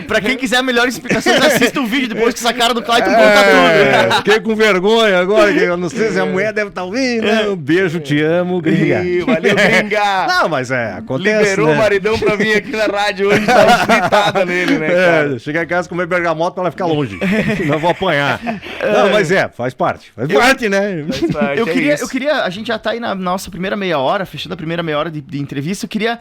Pra quem quiser melhores explicações, assista o vídeo depois que essa cara do Clayton conta tudo. Fiquei com vergonha agora, que eu não sei se a mulher deve estar ouvindo. Né? Um beijo, te amo, gringa. Ih, valeu, gringa. Não, mas acontece, Liberou né? o maridão pra vir aqui na rádio hoje, tá fritada nele, né, cara? Chegar em casa comer bergamota pra ela ficar longe. Não vou apanhar. Não, mas faz parte. Faz parte, né? Eu queria, a gente já tá aí na nossa primeira meia hora, fechando a primeira meia hora de entrevista, eu queria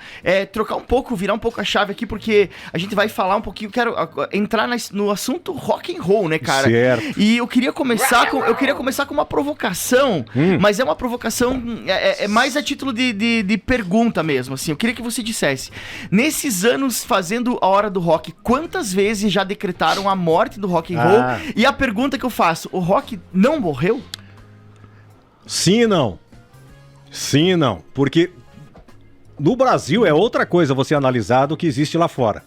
trocar um pouco, virar um pouco a chave aqui, porque a gente vai falar um pouquinho, quero entrar no assunto rock and roll, né, cara? Certo. E eu queria começar com uma provocação, mas é uma provocação, mais a título de pergunta mesmo, assim, eu queria que você dissesse, nesses anos fazendo a Hora do Rock, quantas vezes já decretaram a morte do rock and roll? E a pergunta que eu faço, o rock não morreu? Sim e não. Sim e não. Porque no Brasil é outra coisa você analisar do que existe lá fora.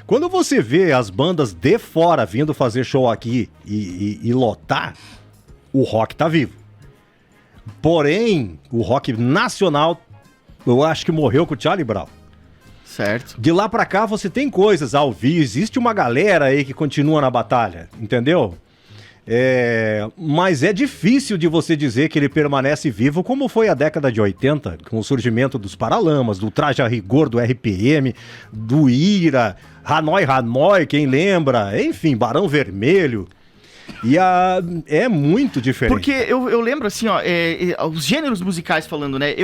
Quando você vê as bandas de fora vindo fazer show aqui e lotar, o rock tá vivo. Porém, o rock nacional, eu acho que morreu com o Charlie Brown. Certo. De lá pra cá você tem coisas ao vivo, existe uma galera aí que continua na batalha, entendeu? Mas é difícil de você dizer que ele permanece vivo como foi a década de 80, com o surgimento dos Paralamas, do Traje a Rigor, do RPM, do Ira, Hanoi, quem lembra? Enfim, Barão Vermelho. E é muito diferente. Porque eu lembro assim, ó, os gêneros musicais falando, né?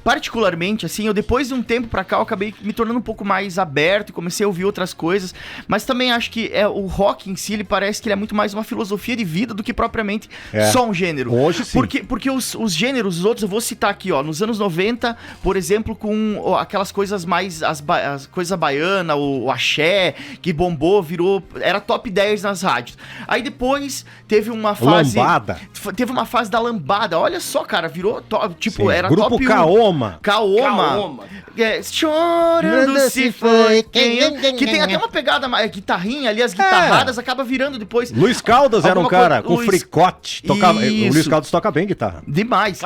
Particularmente, assim, depois de um tempo pra cá, eu acabei me tornando um pouco mais aberto e comecei a ouvir outras coisas, mas também acho que o rock em si, ele parece que ele é muito mais uma filosofia de vida do que propriamente só um gênero. Hoje sim. Porque os gêneros, os outros, eu vou citar aqui, ó, nos anos 90, por exemplo, com aquelas coisas mais, as coisas baiana, o axé, que bombou, era top 10 nas rádios. Aí depois teve uma fase... Lambada. Teve uma fase da lambada, olha só, cara, virou top, tipo, Sim. era Grupo top 1. Kaoma. Chorando se foi que tem até uma pegada mais guitarrinha ali, as guitarradas acaba virando depois. Luiz Caldas era um cara com fricote. O Isso. Luiz Caldas toca bem guitarra. Demais.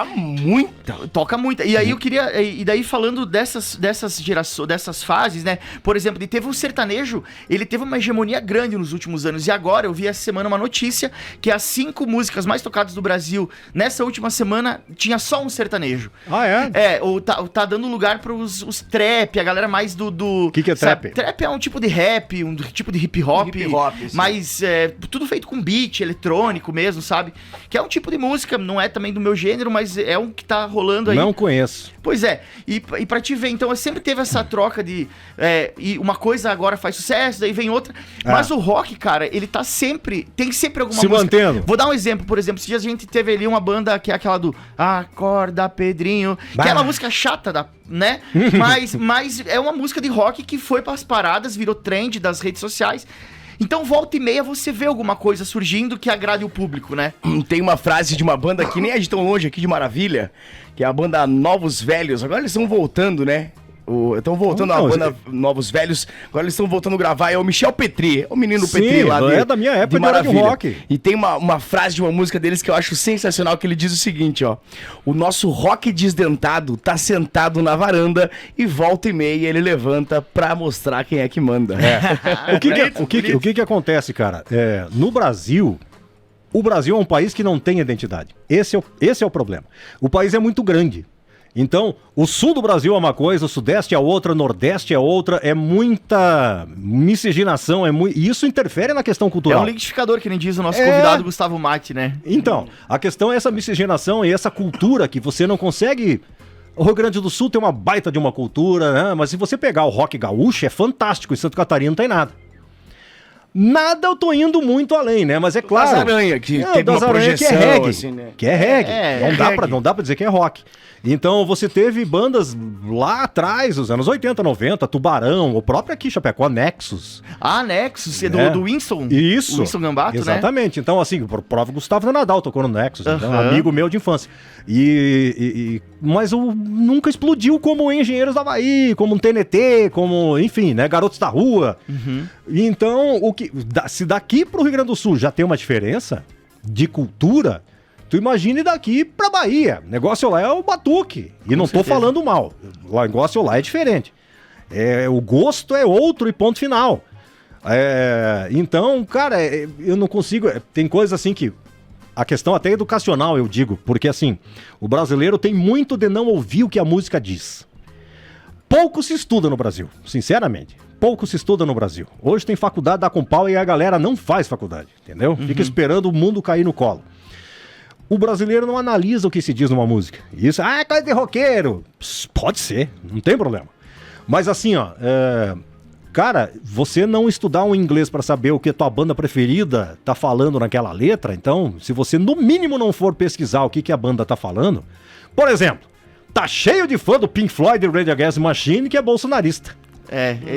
Toca muita. E aí eu queria. E daí falando dessas gerações, dessas fases, né? Por exemplo, teve um sertanejo, ele teve uma hegemonia grande nos últimos anos. E agora eu vi essa semana uma notícia que as 5 músicas mais tocadas do Brasil nessa última semana tinha só um sertanejo. Ah, é? Tá dando lugar para os trap, a galera mais do... O que é trap? Trap é um tipo de rap, um tipo de hip hop, mas tudo feito com beat, eletrônico mesmo, sabe? Que é um tipo de música, não é também do meu gênero, mas é um que tá rolando aí. Não conheço. Pois é, e pra te ver, então, sempre teve essa troca de... e uma coisa agora faz sucesso, daí vem outra, mas o rock, cara, ele tá sempre... Tem sempre alguma música... Se mantendo. Vou dar um exemplo, por exemplo, se a gente teve ali uma banda que é aquela do Acorda Pedrinho, que é uma música chata, né? mas é uma música de rock que foi pras paradas, virou trend das redes sociais. Então, volta e meia, você vê alguma coisa surgindo que agrade o público, né? Tem uma frase de uma banda que nem é de tão longe aqui de Maravilha, que é a banda Novos Velhos. Agora eles estão voltando, né? Estão voltando a banda Novos Velhos. Agora eles estão voltando a gravar. É o Michel Petri, o menino Sim, Petri lá é da minha época de Maravilha. rock. E tem uma frase de uma música deles que eu acho sensacional, que ele diz o seguinte, ó: o nosso rock desdentado tá sentado na varanda e volta e meia ele levanta pra mostrar quem é que manda. O que acontece, cara? No Brasil, o Brasil é um país que não tem identidade. Esse é o problema. O país é muito grande. Então, o sul do Brasil é uma coisa, o sudeste é outra, o nordeste é outra, é muita miscigenação, e isso interfere na questão cultural. É um liquidificador, que nem diz o nosso convidado Gustavo Mate, né? Então, a questão é essa miscigenação e essa cultura que você não consegue... O Rio Grande do Sul tem uma baita de uma cultura, né? Mas se você pegar o rock gaúcho, é fantástico, em Santa Catarina não tem nada. Nada eu tô indo muito além, né? Mas é claro... Das Aranha, que teve das uma Aranha projeção, que é reggae, assim, né? que é reggae. reggae. Não dá pra dizer que é rock. Então você teve bandas lá atrás, nos anos 80, 90, Tubarão, o próprio aqui, Chapecó, Nexus. Ah, Nexus, do Winston. Isso. O Winston Gambato, exatamente. né? Então, assim, o próprio Gustavo Nadal tocou no Nexus, então, Aham. amigo meu de infância. Mas nunca explodiu como Engenheiros do Havaí, como um TNT, como, enfim, né, Garotos da Rua. Então, se daqui pro Rio Grande do Sul já tem uma diferença de cultura, tu imagine daqui pra Bahia. O negócio lá é o batuque. E não tô falando mal. O negócio lá é diferente. O gosto é outro e ponto final. Então, cara, eu não consigo... Tem coisa assim que... A questão até educacional, eu digo. Porque, assim, o brasileiro tem muito de não ouvir o que a música diz. Pouco se estuda no Brasil, sinceramente. Pouco se estuda no Brasil. Hoje tem faculdade da Compal e a galera não faz faculdade, entendeu? Fica esperando o mundo cair no colo. O brasileiro não analisa o que se diz numa música. Isso, é coisa de roqueiro. Pode ser, não tem problema. Mas assim, ó, cara, você não estudar um inglês pra saber o que a tua banda preferida tá falando naquela letra, então, se você no mínimo não for pesquisar o que a banda tá falando, por exemplo, tá cheio de fã do Pink Floyd e Rage Against the Machine que é bolsonarista.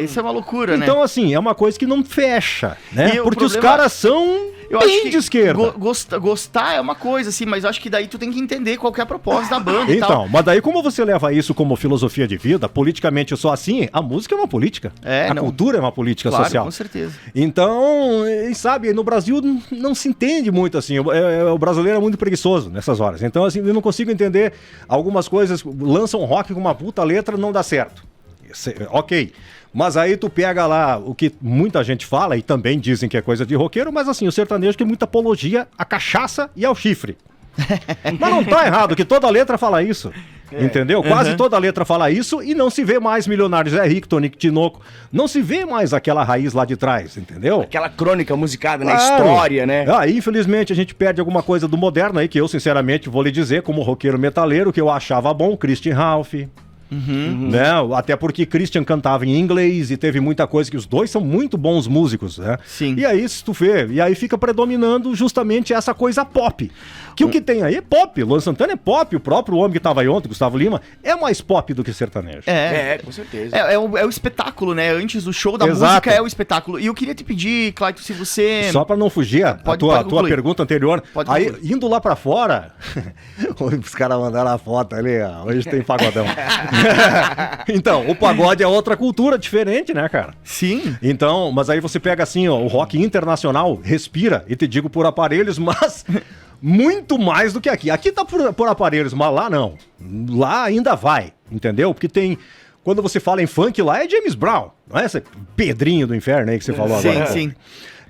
Isso é uma loucura, né? Então, assim, é uma coisa que não fecha, né? E o porque os problema- caras são Eu acho bem que de esquerda. Gostar é uma coisa, assim, mas eu acho que daí tu tem que entender qual que é a proposta da banda e tal. Então, mas daí como você leva isso como filosofia de vida, politicamente só assim, a música é uma política. A cultura é uma política Claro, social. com certeza. Então, sabe, no Brasil não se entende muito assim, o brasileiro é muito preguiçoso nessas horas. Então, assim, eu não consigo entender algumas coisas, lançam um rock com uma puta letra, não dá certo. Ok. Mas aí tu pega lá o que muita gente fala, e também dizem que é coisa de roqueiro, mas assim, o sertanejo tem muita apologia à cachaça e ao chifre. Mas não tá errado, que toda letra fala isso. Entendeu? Quase toda letra fala isso e não se vê mais Milionários Zé Rico, Tonico Tinoco. Não se vê mais aquela raiz lá de trás, entendeu? Aquela crônica musicada, né? História, né? Infelizmente a gente perde alguma coisa do moderno aí, que eu sinceramente vou lhe dizer, como roqueiro metaleiro, que eu achava bom, Christian Ralph. Né? Até porque Christian cantava em inglês e teve muita coisa que os dois são muito bons músicos, né? Sim. E aí, se tu vê, e aí fica predominando justamente essa coisa pop. Que o que tem aí é pop. Luan Santana é pop, o próprio homem que tava aí ontem, Gustavo Lima, é mais pop do que sertanejo. Com certeza. É o espetáculo, né? Antes do show da música é o espetáculo. E eu queria te pedir, Clayton, se você... Só pra não fugir, a tua pergunta anterior. Pode aí, concluir. indo lá pra fora, os caras mandaram a foto ali, ó, hoje tem pagodão. Então, o pagode é outra cultura diferente, né, cara? Sim. Então, mas aí você pega assim, ó, o rock internacional respira, e te digo por aparelhos, mas muito mais do que aqui. Aqui tá por aparelhos, mas lá não. Lá ainda vai, entendeu? Porque tem... Quando você fala em funk lá é James Brown, não é esse Pedrinho do Inferno aí que você falou agora. Sim.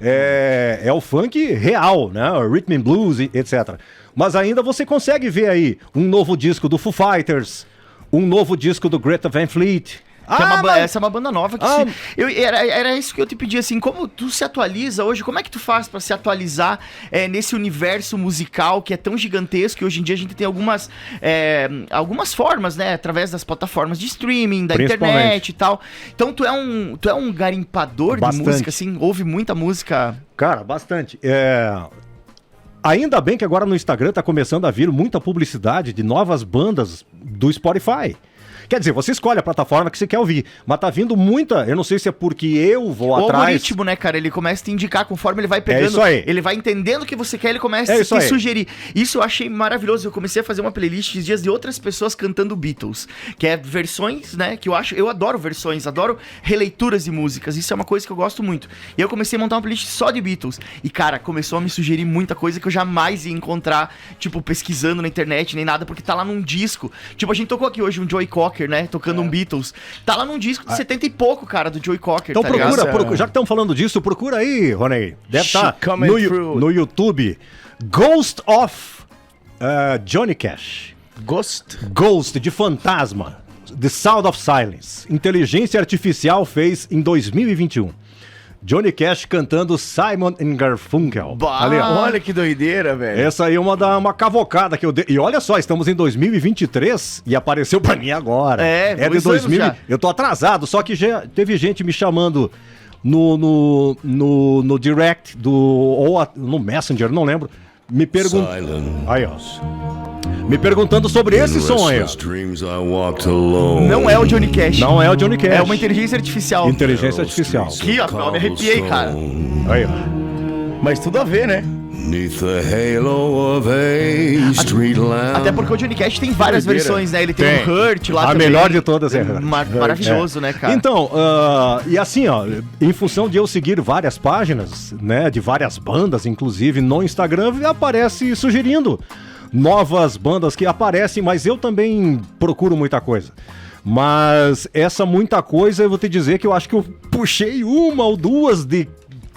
É o funk real, né? O rhythm and blues, etc. Mas ainda você consegue ver aí um novo disco do Foo Fighters, um novo disco do Greta Van Fleet. Essa é uma banda nova que era isso que eu te pedi, assim, como tu se atualiza hoje, como é que tu faz pra se atualizar nesse universo musical que é tão gigantesco, e hoje em dia a gente tem algumas formas, né, através das plataformas de streaming, da internet e tal. Então tu é um garimpador de música, assim, ouve muita música? Cara, bastante. Ainda bem que agora no Instagram tá começando a vir muita publicidade de novas bandas do Spotify. Quer dizer, você escolhe a plataforma que você quer ouvir, mas tá vindo muita, eu não sei se é porque eu vou atrás... O algoritmo, né, cara, ele começa a te indicar conforme ele vai pegando, isso aí. Ele vai entendendo o que você quer, ele começa a te sugerir. Isso eu achei maravilhoso, eu comecei a fazer uma playlist esses dias de outras pessoas cantando Beatles, que é versões, né, que eu adoro versões, adoro releituras de músicas, isso é uma coisa que eu gosto muito. E eu comecei a montar uma playlist só de Beatles, e cara, começou a me sugerir muita coisa que eu jamais ia encontrar, tipo, pesquisando na internet, nem nada, porque tá lá num disco. Tipo, a gente tocou aqui hoje um Joey Cocker, né, tocando um Beatles. Tá lá num disco de 70 e pouco, cara, do Joey Cocker, então tá procura, já que estão falando disso, procura aí, Ronei. Deve estar no YouTube. Ghost of Johnny Cash. Ghost, de fantasma. The Sound of Silence. Inteligência Artificial fez em 2021. Johnny Cash cantando Simon and Garfunkel. Ali, olha que doideira, velho. Essa aí é uma cavocada que eu dei. E olha só, estamos em 2023 e apareceu pra mim agora. É de 2000. Eu tô atrasado, só que já teve gente me chamando. no direct ou no Messenger, não lembro, me perguntando sobre esse som aí. Não é o Johnny Cash. Não é o Johnny Cash. É uma inteligência artificial. Inteligência artificial. Aqui, ó, eu me arrepiei, cara. Aí, ó. Mas tudo a ver, né? Até porque o Johnny Cash tem várias versões, né? Ele tem um Hurt lá também. A melhor de todas é maravilhoso, né, cara? Então, e assim, ó, em função de eu seguir várias páginas, né, de várias bandas, inclusive no Instagram, aparece sugerindo novas bandas que aparecem, mas eu também procuro muita coisa. Mas essa muita coisa, eu vou te dizer que eu acho que eu puxei uma ou duas de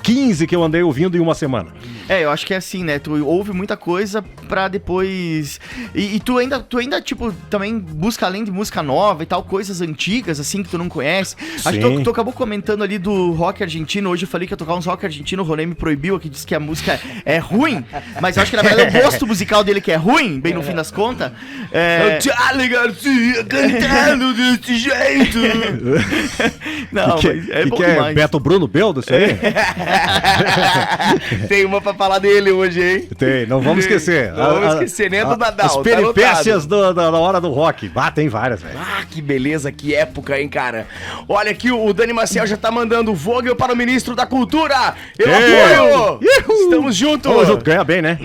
15 que eu andei ouvindo em uma semana. Eu acho que é assim, né? Tu ouve muita coisa pra depois... E tu ainda, tipo, também busca, além de música nova e tal, coisas antigas, assim, que tu não conhece. Acho que tu acabou comentando ali do rock argentino. Hoje eu falei que ia tocar uns rock argentino, o Ronei me proibiu aqui, disse que a música é ruim. Mas eu acho que, na verdade, é o gosto musical dele que é ruim, bem no fim das contas. O Charlie Garcia cantando desse jeito. Não, mas é bom demais. Beto Bruno Beldo, isso aí? Tem uma pra falar dele hoje, hein? Tem, não vamos esquecer. Não vamos esquecer, nem do Nadal. As peripécias da hora do rock. Tem várias, velho. Que beleza, que época, hein, cara? Olha aqui, o Dani Maciel já tá mandando o Vogel para o Ministro da Cultura. Eu apoio! Estamos juntos! Vamos junto, ganha bem, né?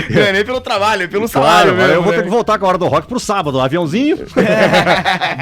Ganhei pelo trabalho, pelo salário mesmo. Eu vou ter que voltar com a hora do rock pro sábado. Aviãozinho.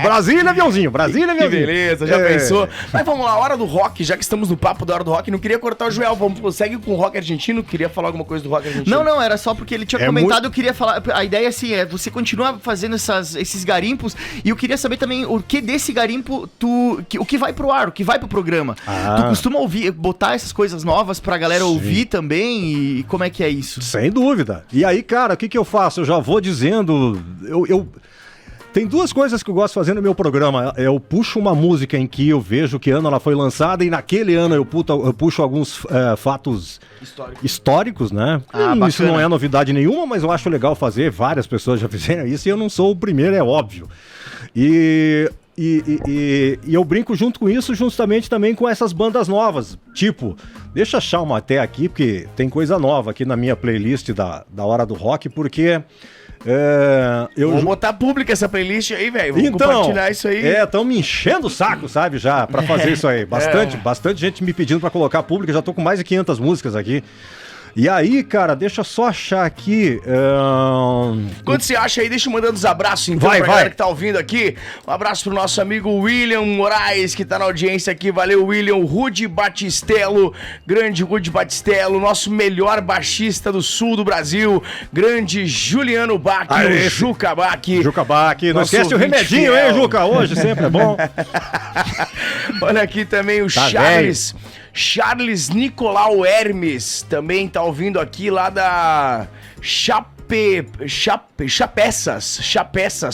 Brasília, aviãozinho. Que beleza, já pensou? Mas vamos lá, hora do rock, já que estamos no papo da hora do rock, não queria cortar o Joel, segue com o rock argentino, queria falar alguma coisa do rock argentino. Não, era só porque ele tinha comentado, eu queria falar, a ideia assim, você continua fazendo esses garimpos, e eu queria saber também o que desse garimpo, o que vai pro ar, o que vai pro programa. Tu costuma botar essas coisas novas pra galera ouvir também, e como é que é isso? Sem dúvida. E aí, cara, o que eu faço? Eu já vou dizendo, Tem duas coisas que eu gosto de fazer no meu programa. Eu puxo uma música em que eu vejo que ano ela foi lançada e naquele ano eu puxo alguns fatos históricos, né? Isso não é novidade nenhuma, mas eu acho legal fazer. Várias pessoas já fizeram isso e eu não sou o primeiro, é óbvio. E eu brinco junto com isso, justamente também com essas bandas novas. Tipo, deixa eu achar uma até aqui, porque tem coisa nova aqui na minha playlist da Hora do Rock, porque... Vou botar pública essa playlist aí, velho. Vou compartilhar isso aí. Estão me enchendo o saco, sabe, já, pra fazer isso aí. Bastante gente me pedindo pra colocar pública. Já tô com mais de 500 músicas aqui. E aí, cara, deixa eu só achar aqui... Quando você acha aí, deixa eu mandando os abraços, então, pra galera que tá ouvindo aqui. Um abraço pro nosso amigo William Moraes, que tá na audiência aqui. Valeu, William. Rudy Batistello, grande Rudy Batistello, nosso melhor baixista do sul do Brasil. Grande Juliano Bach, o Juca Bach. Juca Bach. Não esquece o remedinho, hein, Juca? Hoje sempre é bom. Olha aqui também o Charles Nicolau Hermes, também tá ouvindo aqui lá da Chapeças,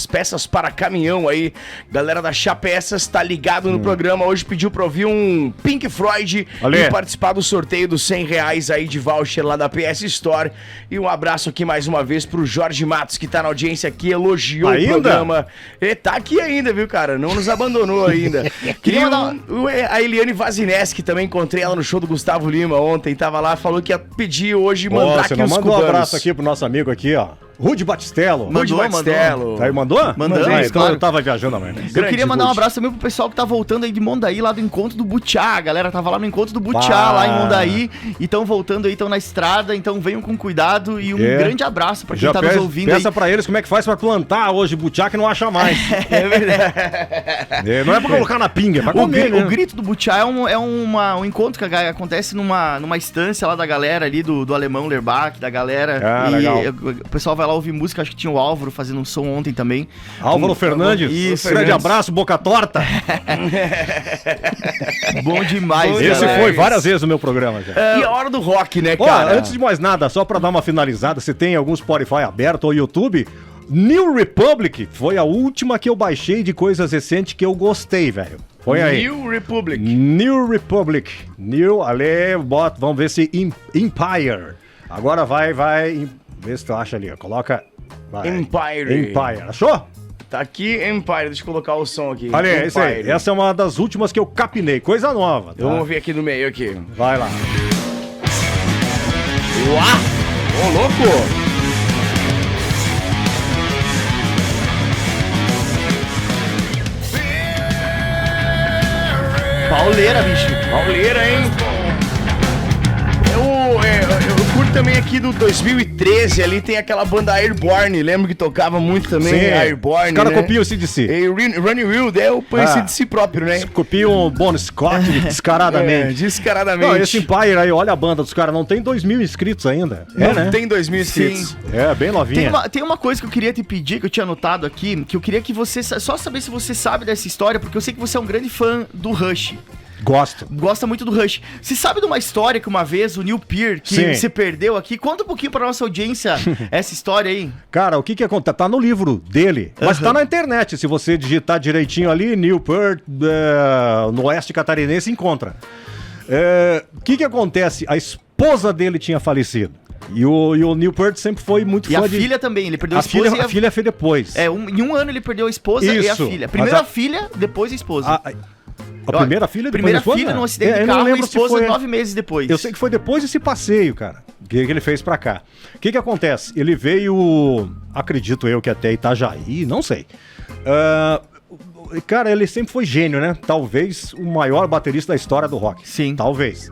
peças para caminhão aí. Galera da Chapeças tá ligado no programa. Hoje pediu pra ouvir um Pink Floyd e participar do sorteio dos R$100 aí de voucher lá da PS Store. E um abraço aqui mais uma vez pro Jorge Matos, que tá na audiência aqui, elogiou o programa. E tá aqui ainda, viu, cara? Não nos abandonou ainda. Queria mandar a Eliane Vazines, que também encontrei ela no show do Gustavo Lima ontem, tava lá, falou que ia pedir hoje mandar aqui os cubanos. Um abraço aqui pro nosso amigo aqui, ó. Rudy Batistello. Mandou. Aí mandou? Mandou. Então claro. Eu tava viajando amanhã. Eu queria mandar um abraço também pro pessoal que tá voltando aí de Mondaí, lá do Encontro do Butiá. A galera tava lá no Encontro do Butiá, lá em Mondaí. E tão voltando aí, tão na estrada. Então venham com cuidado e um grande abraço pra quem já tá nos ouvindo aí. Peça pra eles como é que faz pra plantar hoje Butiá, que não acha mais. É verdade. Não é pra colocar na pinga, é pra comer, O grito do Butiá é um encontro que acontece numa estância lá da galera ali, do Alemão Lerbach, da galera. Legal. O pessoal vai lá ouvir música, acho que tinha o Álvaro fazendo um som ontem também. Álvaro Fernandes. Isso. Grande abraço, boca torta. Bom demais. Esse foi várias vezes no meu programa já. E a Hora do Rock, né, cara? Antes de mais nada, só pra dar uma finalizada, se tem algum Spotify aberto ou YouTube, New Republic foi a última que eu baixei de coisas recentes que eu gostei, velho. Põe aí. New Republic. Vamos ver se Empire. Agora vai. Vê se tu acha ali, ó. Coloca. Empire. Achou? Tá aqui Empire, deixa eu colocar o som aqui. Olha aí, Empire. isso aí. Essa é uma das últimas que eu capinei, coisa nova. Tá? Vamos ver aqui no meio aqui. Vai lá. Uau! Ô, louco! Pauleira, bicho. Pauleira, hein? Eu curto também aqui do 2013, ali tem aquela banda Airborne, lembro que tocava muito também, Sim. Airborne, Os caras né? copiam o CDC. E Ronnie Wild é o conhecido de si próprio, né? Copiam o Bon Scott descaradamente. Descaradamente. Não, esse Empire aí, olha a banda dos caras, não tem 2.000 inscritos ainda. Não tem 2.000 inscritos. Sim. É, bem novinha. Tem uma coisa que eu queria te pedir, que eu tinha anotado aqui, que eu queria que você... Só saber se você sabe dessa história, porque eu sei que você é um grande fã do Rush. Gosto. Gosta muito do Rush. Você sabe de uma história que uma vez o Neil Peart, que Sim. você perdeu aqui? Conta um pouquinho pra nossa audiência essa história aí. Cara, o que acontece? Tá no livro dele, mas tá na internet. Se você digitar direitinho ali, Neil Peart, no Oeste Catarinense, encontra. O que acontece? A esposa dele tinha falecido. E o Neil Peart sempre foi muito E fã a de... filha também, ele perdeu a A esposa filha, e a filha foi depois. em um ano ele perdeu a esposa e a Isso. filha. Primeiro Mas a filha, depois a esposa. A primeira filha, depois Primeira a esposa? filha num acidente eu de não carro e a lembro se esposa foi- 9 meses depois. Eu sei que foi depois desse passeio, cara, que ele fez pra cá. O que acontece? Ele veio, acredito eu que até Itajaí, não sei. Cara, ele sempre foi gênio, né? Talvez o maior baterista da história do rock. Sim. Talvez.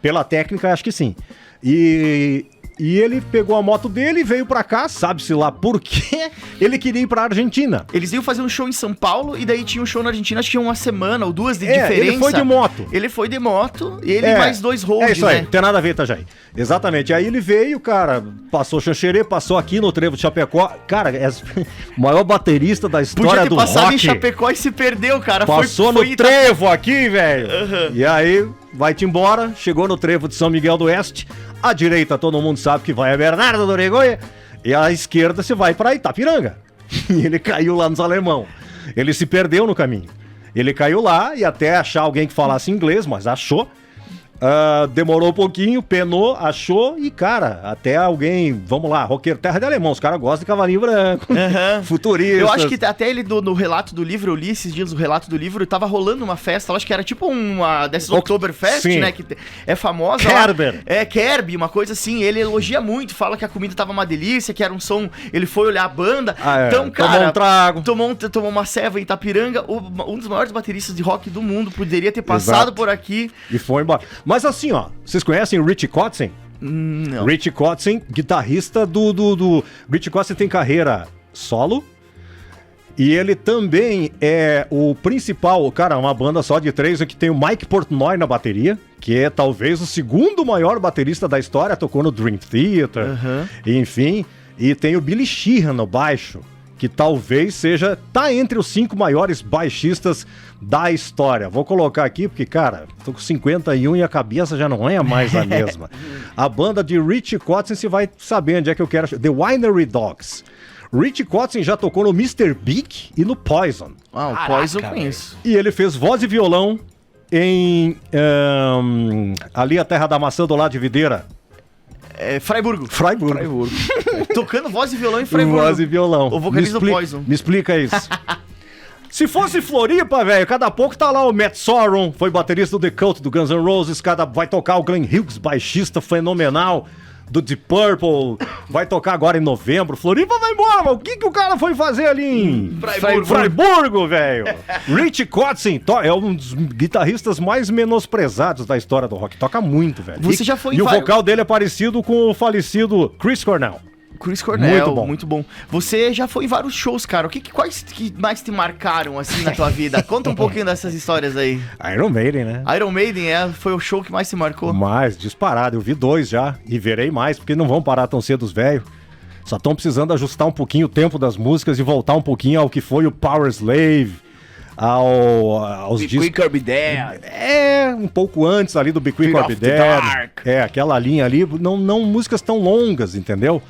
Pela técnica, acho que sim. E ele pegou a moto dele e veio pra cá, sabe-se lá por quê, ele queria ir pra Argentina. Eles iam fazer um show em São Paulo e daí tinha um show na Argentina, acho que tinha uma semana ou duas de diferença. Ele foi de moto. Ele foi de moto e ele mais dois roads, É isso aí, né? não tem nada a ver, Itajaí. Exatamente. Aí ele veio, cara, passou Xanxerê, passou aqui no Trevo de Chapecó. Cara, é o maior baterista da história Podia ter do passado rock. em Chapecó e se perdeu, cara. Passou foi no Trevo aqui, velho. E aí, vai-te embora, chegou no Trevo de São Miguel do Oeste. À direita, todo mundo sabe que vai a Bernardo do Noronha. E à esquerda, você vai pra Itapiranga. E ele caiu lá nos alemão. Ele se perdeu no caminho. Ele caiu lá e até achar alguém que falasse inglês, mas achou. Demorou um pouquinho, penou, achou e, cara, até alguém, vamos lá, roqueiro, terra de alemão, os caras gostam de cavalinho branco, futurista. Eu acho que até ele, no relato do livro, eu li esses dias o relato do livro, tava rolando uma festa, eu acho que era tipo uma dessas Oktoberfest, sim. né, que é famosa. Kerber. Kerb, uma coisa assim, ele elogia muito, fala que a comida tava uma delícia, que era um som, ele foi olhar a banda, então, cara... Tomou um trago. Tomou uma ceva em Itapiranga, um dos maiores bateristas de rock do mundo, poderia ter passado Exato. por aqui. E foi embora. Mas assim, ó, vocês conhecem o Richie Kotzen? Não. Richie Kotzen, guitarrista do... Richie Kotzen tem carreira solo. E ele também é o principal, cara, uma banda só de 3, que tem o Mike Portnoy na bateria, que é talvez o segundo maior baterista da história, tocou no Dream Theater, enfim. E tem o Billy Sheehan no baixo, que talvez tá entre os 5 maiores baixistas da história. Vou colocar aqui porque, cara, tô com 51 e a cabeça já não é mais a mesma. A banda de Richie Kotzen, você vai saber onde é que eu quero... The Winery Dogs. Richie Kotzen já tocou no Mr. Big e no Poison. O Poison eu conheço. E ele fez voz e violão em... ali a Terra da Maçã, do lado de Videira. Freiburgo. Freiburgo. Tocando voz e violão em Freiburgo. Voz e violão. O vocalista do Poison. Me explica isso. Se fosse Floripa, velho, cada pouco tá lá o Matt Sorum, foi baterista do The Cult, do Guns N' Roses, vai tocar o Glenn Hughes, baixista fenomenal do Deep Purple, vai tocar agora em novembro. Floripa vai embora, mas o que o cara foi fazer ali em Freiburgo, velho? Richie Kotzen é um dos guitarristas mais menosprezados da história do rock, toca muito, velho. Você já foi em E o vários- vocal dele é parecido com o falecido Chris Cornell. Chris Cornell, Muito muito bom. bom. Você já foi em vários shows, cara. Quais que mais te marcaram, assim, na tua vida? Conta um pouquinho dessas histórias aí. Iron Maiden, né? Iron Maiden, foi o show que mais te marcou? Mais, disparado. Eu vi 2 já e verei mais, porque não vão parar tão cedo os velhos. Só estão precisando ajustar um pouquinho o tempo das músicas e voltar um pouquinho ao que foi o Power Slave, aos Be discos... Quick or Be Dead. Um pouco antes ali do Be Quick Fear or Be of the Dead. Dark. Aquela linha ali, não músicas tão longas, entendeu?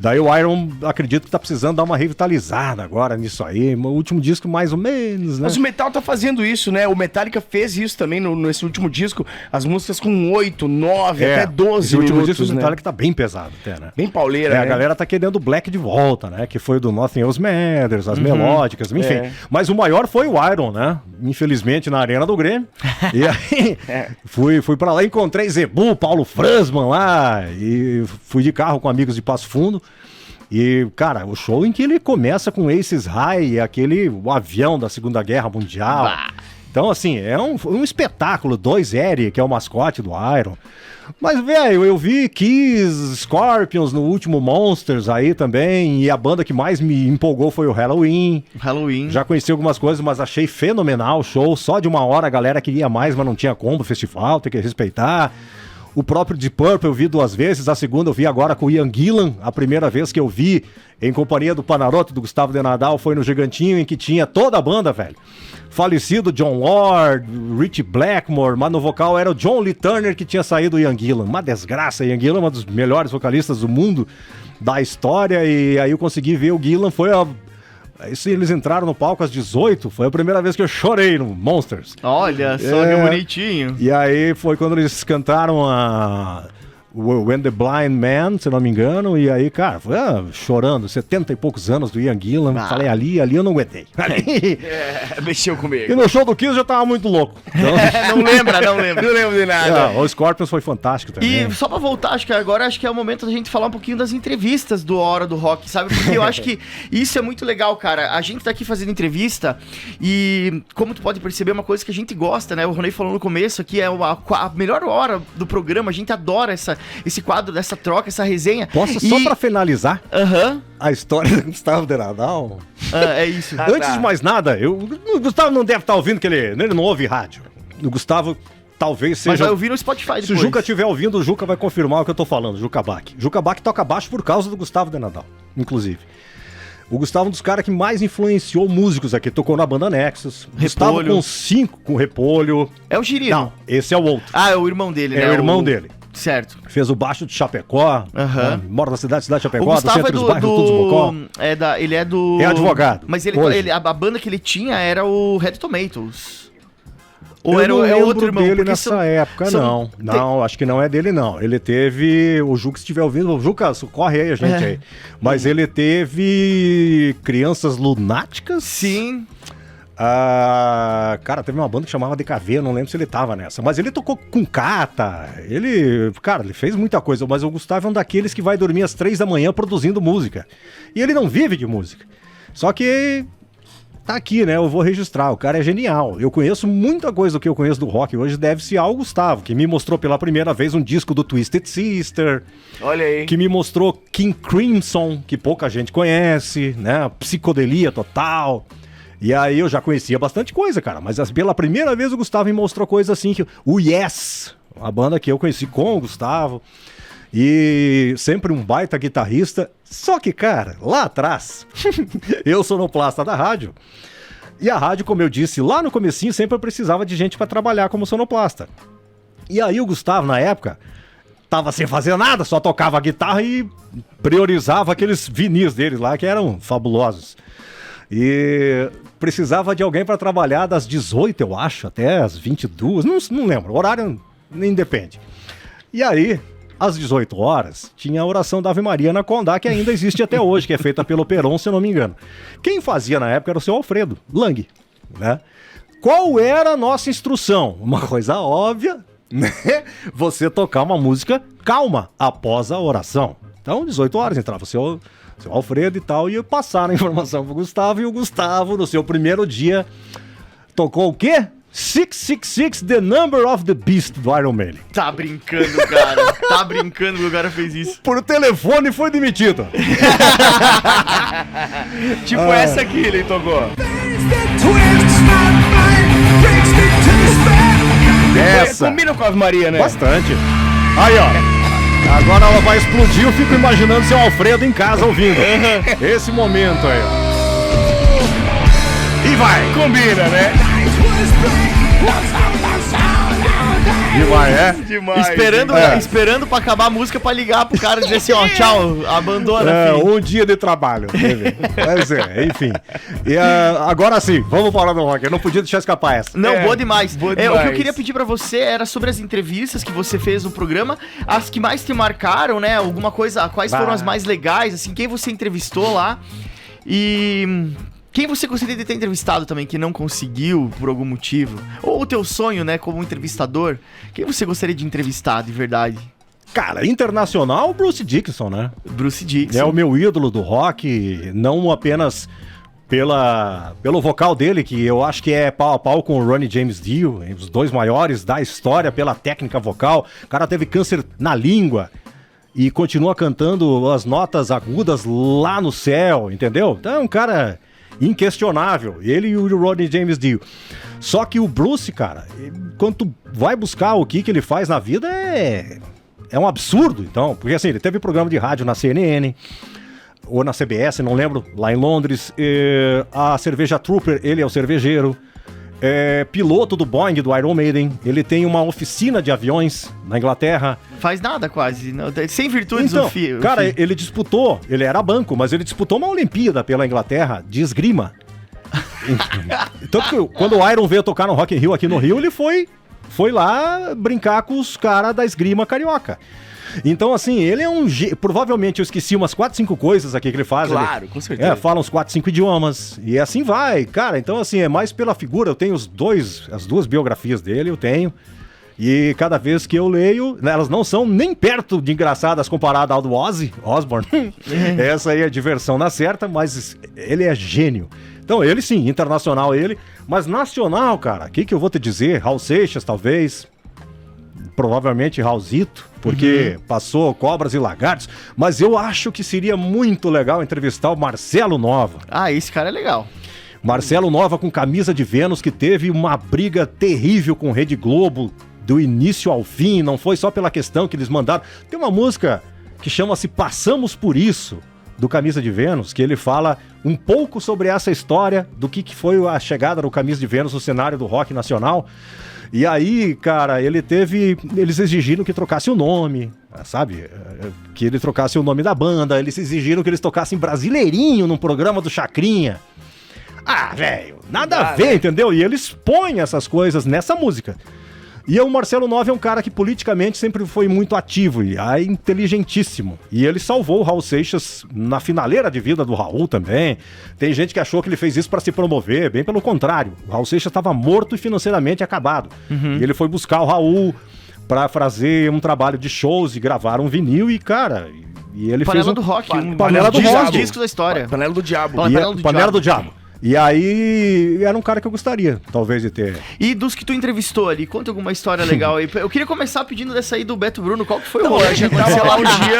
Daí o Iron, acredito que tá precisando dar uma revitalizada agora nisso aí. O último disco mais ou menos, né? Mas o Metal tá fazendo isso, né? O Metallica fez isso também nesse último disco. As músicas com 8, 9, até 12 esse último minutos, disco do né? Metallica tá bem pesado até, né? Bem pauleira, né? A galera tá querendo o Black de volta, né? Que foi do Nothing Else Matters, as melódicas, enfim. Mas o maior foi o Iron, né? Infelizmente na Arena do Grêmio. E aí fui pra lá, encontrei Zebu, Paulo Fransman lá, e fui de carro com amigos de Passo Fundo. E, cara, o show em que ele começa com Aces High, o avião da Segunda Guerra Mundial. Bah. Então, assim, é um espetáculo. 2R, que é o mascote do Iron. Mas, velho, eu vi Kiss, Scorpions no último Monsters aí também. E a banda que mais me empolgou foi o Halloween. Já conheci algumas coisas, mas achei fenomenal o show. Só de 1 hora a galera queria mais, mas não tinha como. Festival, tem que respeitar. O próprio Deep Purple eu vi 2 vezes, a segunda eu vi agora com o Ian Gillan. A primeira vez que eu vi em companhia do Panarotti, do Gustavo de Nadal, foi no Gigantinho, em que tinha toda a banda, velho. Falecido John Ward, Rich Blackmore, mas no vocal era o John Lee Turner, que tinha saído do Ian Gillan. Uma desgraça, Ian Gillan é um dos melhores vocalistas do mundo, da história, e aí eu consegui ver o Gillan, eles entraram no palco às 18, foi a primeira vez que eu chorei no Monsters. Olha só que bonitinho. E aí foi quando eles cantaram When the Blind Man, se não me engano, e aí, cara, foi chorando, 70 e poucos anos do Ian Gillan, falei ali eu não aguentei. Mexeu comigo. E no show do Kiss eu já tava muito louco. Então... Não lembra. Não lembro de nada. O Scorpions foi fantástico também. E só pra voltar, acho que agora é o momento da gente falar um pouquinho das entrevistas do Hora do Rock, sabe? Porque eu acho que isso é muito legal, cara. A gente tá aqui fazendo entrevista e, como tu pode perceber, é uma coisa que a gente gosta, né? O Ronei falou no começo aqui, é a melhor hora do programa, a gente adora esse quadro, dessa troca, essa resenha. Só pra finalizar a história do Gustavo de Nadal? É isso. Antes de mais nada, o Gustavo não deve estar ouvindo, que ele não ouve rádio. O Gustavo talvez seja... Mas vai ouvir no Spotify depois. Se o Juca estiver ouvindo, o Juca vai confirmar o que eu tô falando, Juca Bach. Juca Bach toca baixo por causa do Gustavo de Nadal, inclusive. O Gustavo é um dos caras que mais influenciou músicos aqui. Tocou na banda Nexus. Repolho. Gustavo com 5, com Repolho. É o Girino. Não, esse é o outro. É o irmão dele, né? É o irmão dele. Certo. Fez o baixo de Chapecó. Né? Mora na cidade de Chapecó, o Gustavo do centro dos bairros, tudo de Bocó. Ele é do... É advogado. Mas a banda que ele tinha era o Red Tomatoes. Ou eu era não lembro outro irmão? Dele nessa época, não. Não, acho que não é dele, não. Ele teve... O Juca, se estiver ouvindo... O Juca, socorre aí a gente aí. Mas ele teve... Crianças Lunáticas? Sim. Cara, teve uma banda que chamava DKV, eu não lembro se ele tava nessa. Mas ele tocou com Cata. Ele fez muita coisa. Mas o Gustavo é um daqueles que vai dormir às 3 da manhã produzindo música. E ele não vive de música. Só que... tá aqui, né? Eu vou registrar. O cara é genial. Eu conheço muita coisa do que eu conheço do rock hoje, deve-se ao Gustavo, que me mostrou pela primeira vez um disco do Twisted Sister. Olha aí. Que me mostrou King Crimson, que pouca gente conhece, né? Psicodelia total. E aí eu já conhecia bastante coisa, cara. Mas pela primeira vez o Gustavo me mostrou coisa assim, o Yes, a banda que eu conheci com o Gustavo. E sempre um baita guitarrista. Só que, cara, lá atrás, eu sou sonoplasta da rádio. E a rádio, como eu disse, lá no comecinho sempre eu precisava de gente pra trabalhar como sonoplasta. E aí o Gustavo, na época, tava sem fazer nada, só tocava a guitarra e priorizava aqueles vinis dele lá, que eram fabulosos. E precisava de alguém pra trabalhar das 18, eu acho, até as 22, não lembro, o horário nem depende. E aí... às 18 horas, tinha a oração da Ave Maria na Condá, que ainda existe até hoje, que é feita pelo Peron, se eu não me engano. Quem fazia na época era o seu Alfredo Lang, né? Qual era a nossa instrução? Uma coisa óbvia, né? Você tocar uma música calma após a oração. Então, 18 horas entrava o seu Alfredo e tal, e passaram a informação pro Gustavo, e o Gustavo, no seu primeiro dia, tocou o quê? 666, The Number of the Beast, do Iron Maiden. Tá brincando, cara. Tá brincando que o cara fez isso. Por telefone foi demitido. Tipo essa aqui ele tocou. Essa. Combina com a Ave Maria, né? Bastante. Aí, ó. Agora ela vai explodir, eu fico imaginando seu Alfredo em casa ouvindo. Esse momento aí. E vai. Combina, né? Demais. Esperando pra acabar a música pra ligar pro cara e dizer assim, ó, tchau, abandona, filho. Um dia de trabalho. Mas enfim. E, agora sim, vamos falar do rock. Eu não podia deixar escapar essa. Não, boa demais. boa O que demais. eu queria pedir pra você era sobre as entrevistas que você fez no programa, as que mais te marcaram, né? Alguma coisa, quais foram as mais legais, assim, quem você entrevistou lá e quem você gostaria de ter entrevistado também, que não conseguiu por algum motivo, ou o teu sonho, né, como entrevistador, quem você gostaria de entrevistar de verdade? Cara, internacional, Bruce Dickinson, né? Bruce Dickinson. É o meu ídolo do rock, não apenas pelo vocal dele, que eu acho que é pau a pau com o Ronnie James Dio, os dois maiores da história pela técnica vocal. O cara teve câncer na língua e continua cantando as notas agudas lá no céu, entendeu? Então é um cara inquestionável, ele e o Ronnie James Dio. Só que o Bruce, cara, quando tu vai buscar o que ele faz na vida, é um absurdo, então, porque assim, ele teve programa de rádio na CNN, ou na CBS, não lembro, lá em Londres, a Cerveja Trooper, ele é o cervejeiro, piloto do Boeing, do Iron Maiden, ele tem uma oficina de aviões na Inglaterra. Faz nada quase, não, sem virtudes Então, o fio. cara, ele disputou, ele era banco, mas ele disputou uma Olimpíada pela Inglaterra de esgrima. Tanto que quando o Iron veio tocar no Rock in Rio aqui no Rio, ele foi lá brincar com os caras da esgrima carioca. Então, assim, ele é provavelmente eu esqueci umas 4, 5 coisas aqui que ele faz. Claro, com certeza. Fala uns 4, 5 idiomas. E assim vai, cara. Então, assim, é mais pela figura. Eu tenho as duas biografias dele, eu tenho. E cada vez que eu leio, elas não são nem perto de engraçadas comparadas ao do Ozzy Osbourne. Essa aí é diversão na certa, mas ele é gênio. Então, ele sim, internacional ele. Mas nacional, cara, o que eu vou te dizer? Raul Seixas, talvez. Provavelmente Raulzito, porque passou Cobras e Lagartos. Mas eu acho que seria muito legal entrevistar o Marcelo Nova. Ah, esse cara é legal. Marcelo Nova com camisa de Vênus, que teve uma briga terrível com Rede Globo, do início ao fim, não foi só pela questão que eles mandaram. Tem uma música que chama-se Passamos por Isso, do Camisa de Vênus, que ele fala um pouco sobre essa história do que foi a chegada do Camisa de Vênus no cenário do rock nacional. E aí, cara, eles exigiram que trocasse o nome, sabe? Que ele trocasse o nome da banda, eles exigiram que eles tocassem Brasileirinho num programa do Chacrinha. Ah, velho, nada a ver, entendeu? E eles põem essas coisas nessa música. E o Marcelo Nova é um cara que politicamente sempre foi muito ativo e é inteligentíssimo. E ele salvou o Raul Seixas na finaleira de vida do Raul também. Tem gente que achou que ele fez isso para se promover, bem pelo contrário. O Raul Seixas estava morto e financeiramente acabado. E ele foi buscar o Raul para fazer um trabalho de shows e gravar um vinil e, cara... E ele Panela fez do Rock, Panela do Rock. Disco da história. Panela do Diabo. Panela do Diabo. E aí, era um cara que eu gostaria, talvez, de ter. E dos que tu entrevistou ali, conta alguma história legal aí. Eu queria começar pedindo dessa aí do Beto Bruno, qual que foi o rolê? A gente tava lá um dia,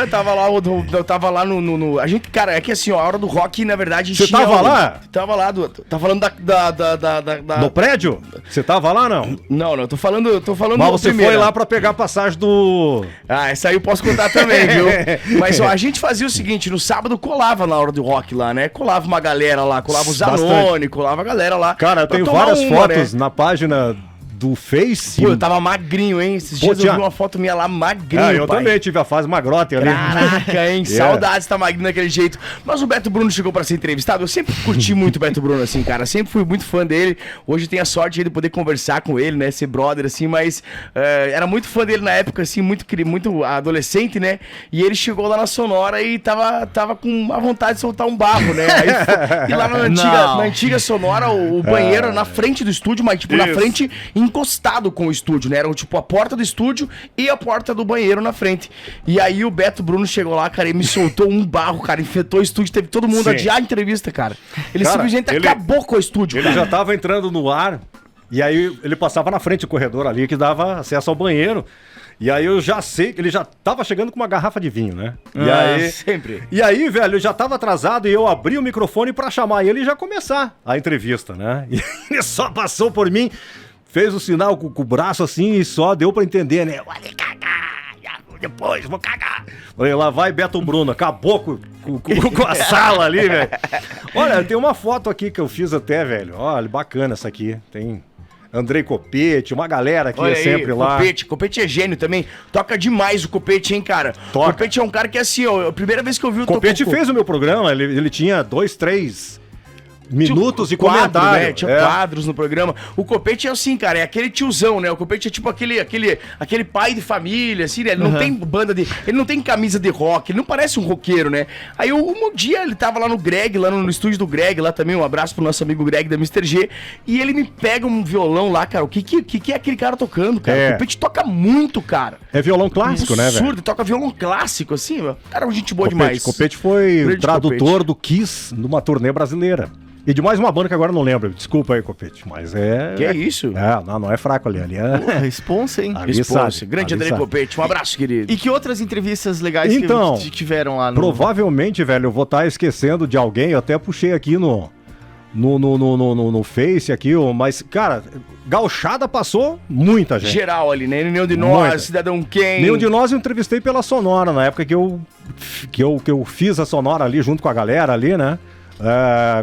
eu tava lá no... A gente, cara, é que assim, ó, a hora do rock, na verdade... Você tava lá? Tava lá, tá falando da... No prédio? Você tava lá, não? Não, eu tô falando Mas você foi lá pra pegar a passagem do... Ah, essa aí eu posso contar também, viu? Mas, ó, a gente fazia o seguinte, no sábado colava na hora do rock lá, né? Colava uma galera lá, colava os Zanoni, colava a galera lá. Cara, eu tenho várias fotos na página do Face. Pô, eu tava magrinho, hein? Esses dias eu vi uma foto minha lá magrinho, eu também tive a fase magrote ali. Caraca, hein? Saudades tá magrinho daquele jeito. Mas o Beto Bruno chegou pra ser entrevistado. Eu sempre curti muito o Beto Bruno, assim, cara. Sempre fui muito fã dele. Hoje tenho a sorte de poder conversar com ele, né? Ser brother, assim, mas era muito fã dele na época, assim, muito adolescente, né? E ele chegou lá na Sonora e tava com a vontade de soltar um barro, né? Aí, e lá na antiga Sonora, o banheiro era na frente do estúdio, mas tipo, na frente, encostado com o estúdio, né? Era tipo a porta do estúdio e a porta do banheiro na frente. E aí o Beto Bruno chegou lá, cara, e me soltou um barro, cara, infectou o estúdio, teve todo mundo adiar a entrevista, cara. Ele simplesmente acabou com o estúdio, ele já tava entrando no ar, e aí ele passava na frente do corredor ali, que dava acesso ao banheiro. E aí eu já sei que ele já tava chegando com uma garrafa de vinho, né? E aí, sempre. E aí, velho, eu já tava atrasado e eu abri o microfone pra chamar ele e já começar a entrevista, né? E ele só passou por mim, fez o sinal com o braço assim e só deu pra entender, né? Vou ali cagar, depois vou cagar. Falei, lá vai Beto Bruno, acabou com a sala ali, velho. Olha, tem uma foto aqui que eu fiz até, velho. Olha, bacana essa aqui. Tem... Andrei Copete, uma galera que ia sempre lá. Copete é gênio também. Toca demais o Copete, hein, cara? Toca. Copete é um cara que, assim, ó, a primeira vez que eu vi o Copete fez o meu programa, ele tinha 2, 3 minutos de quadro, comentário. né? Tinha quadros no programa. O Copete é assim, cara, é aquele tiozão, né? O Copete é tipo aquele pai de família, assim, né? Ele não tem ele não tem camisa de rock, ele não parece um roqueiro, né? Aí um dia ele tava lá no Greg, lá no estúdio do Greg, lá também, um abraço pro nosso amigo Greg da Mr. G, e ele me pega um violão lá, cara. O que é aquele cara tocando, cara? O Copete toca muito, cara. É violão clássico, né, velho? Absurdo, toca violão clássico, assim, meu. Cara, uma gente boa demais. Copete foi Grande tradutor do Kiss numa turnê brasileira. E de mais uma banda que agora não lembro. Desculpa aí, Copete, mas é... Que é isso? Não é fraco ali. Ali é... Responsa, hein? Responsa. Grande Andrei Copete. Um abraço, querido. E que outras entrevistas legais que tiveram lá no... Provavelmente, velho, eu vou estar esquecendo de alguém. Eu até puxei aqui no Face aqui, mas, cara, gauchada passou muita gente. Geral ali, né? Nenhum de nós, Cidadão Quem. Nenhum de nós eu entrevistei pela Sonora, na época que eu fiz a Sonora ali junto com a galera ali, né?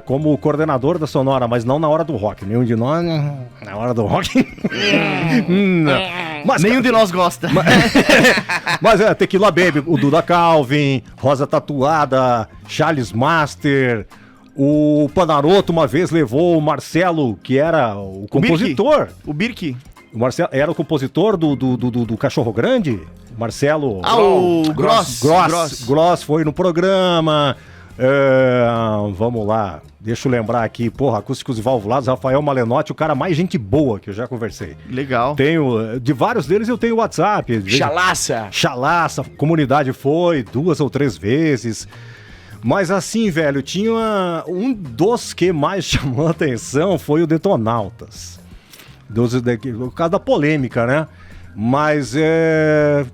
Como coordenador da Sonora, mas não na hora do rock. Nenhum de nós, na hora do rock. Mas nenhum de nós gosta. Mas Tequila Baby, o Duda Calvin, Rosa Tatuada, Charles Master, o Panaroto uma vez levou o Marcelo, que era o compositor. O Birk. O Marcelo era o compositor do Cachorro Grande. Marcelo. O Gross foi no programa. Vamos lá, deixa eu lembrar aqui, Acústicos e Valvulados, Rafael Malenotti, o cara mais gente boa que eu já conversei. Legal. De vários deles eu tenho WhatsApp. Chalaça, comunidade foi 2 ou 3 vezes. Mas assim, velho, tinha um dos que mais chamou a atenção foi o Detonautas. Por causa da polêmica, né? Mas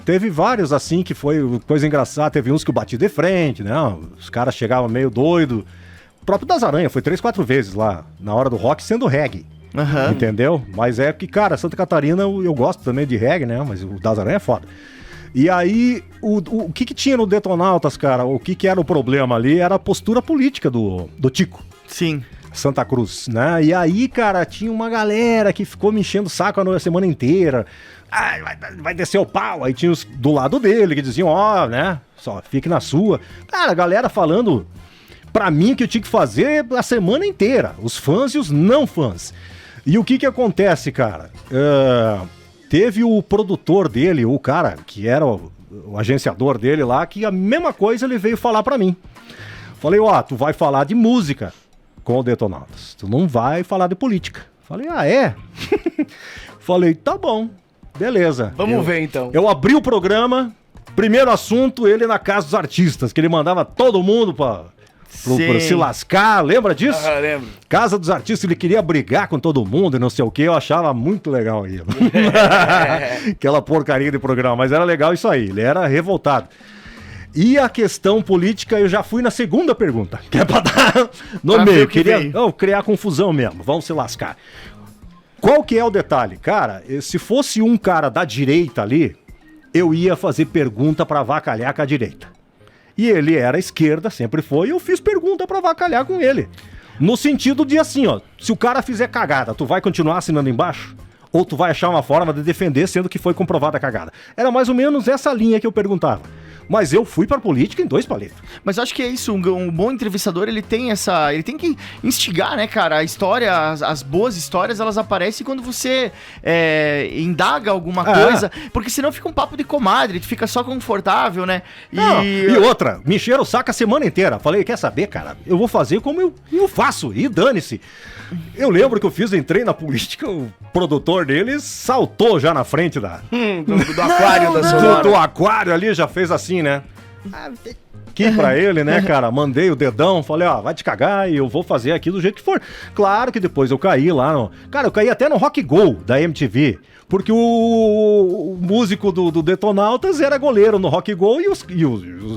teve vários assim que foi coisa engraçada. Teve uns que eu bati de frente, né? Os caras chegavam meio doido. O próprio Das Aranha foi 3, 4 vezes lá, na hora do rock, sendo reggae. Uhum. Entendeu? Mas é que, cara, Santa Catarina eu gosto também de reggae, né? Mas o Das Aranha é foda. E aí, o que tinha no Detonautas, cara? O que era o problema ali? Era a postura política do Tico. Sim. Santa Cruz, né? E aí, cara, tinha uma galera que ficou me enchendo o saco a semana inteira. Vai descer o pau. Aí tinha os do lado dele que diziam, né? Só fique na sua. Cara, a galera falando pra mim que eu tinha que fazer a semana inteira. Os fãs e os não fãs. E o que acontece, cara? Teve o produtor dele, o cara que era o agenciador dele lá, que a mesma coisa ele veio falar pra mim. Falei, tu vai falar de música com o Detonautas. Tu não vai falar de política. Falei, é? Falei, tá bom. Beleza. Vamos ver, então. Eu abri o programa, primeiro assunto, ele na Casa dos Artistas, que ele mandava todo mundo pra se lascar, lembra disso? Lembro. Casa dos Artistas, ele queria brigar com todo mundo e não sei o que, eu achava muito legal aquilo. Aquela porcaria de programa, mas era legal isso aí, ele era revoltado. E a questão política, eu já fui na segunda pergunta, que é pra dar no meio, queria criar confusão mesmo, vamos se lascar. Qual que é o detalhe? Cara, se fosse um cara da direita ali, eu ia fazer pergunta pra avacalhar com a direita. E ele era esquerda, sempre foi, e eu fiz pergunta pra avacalhar com ele. No sentido de assim, se o cara fizer cagada, tu vai continuar assinando embaixo? Ou tu vai achar uma forma de defender, sendo que foi comprovada a cagada? Era mais ou menos essa linha que eu perguntava. Mas eu fui pra política em 2 palitos. Mas eu acho que é isso, um bom entrevistador, ele tem que instigar, né, cara? A história, as boas histórias, elas aparecem quando você indaga alguma coisa, porque senão fica um papo de comadre, tu fica só confortável, né? E outra, me encheram o saco a semana inteira. Falei, quer saber, cara? Eu vou fazer como eu faço, e dane-se. Eu lembro que entrei na política, o produtor deles saltou já na frente do aquário da Sonora. Do aquário ali, já fez assim, né? Aqui pra ele, né, cara? Mandei o dedão, falei, vai te cagar e eu vou fazer aqui do jeito que for. Claro que depois eu caí lá Cara, eu caí até no Rock Go da MTV, porque o músico do Detonautas era goleiro no Rock Go e os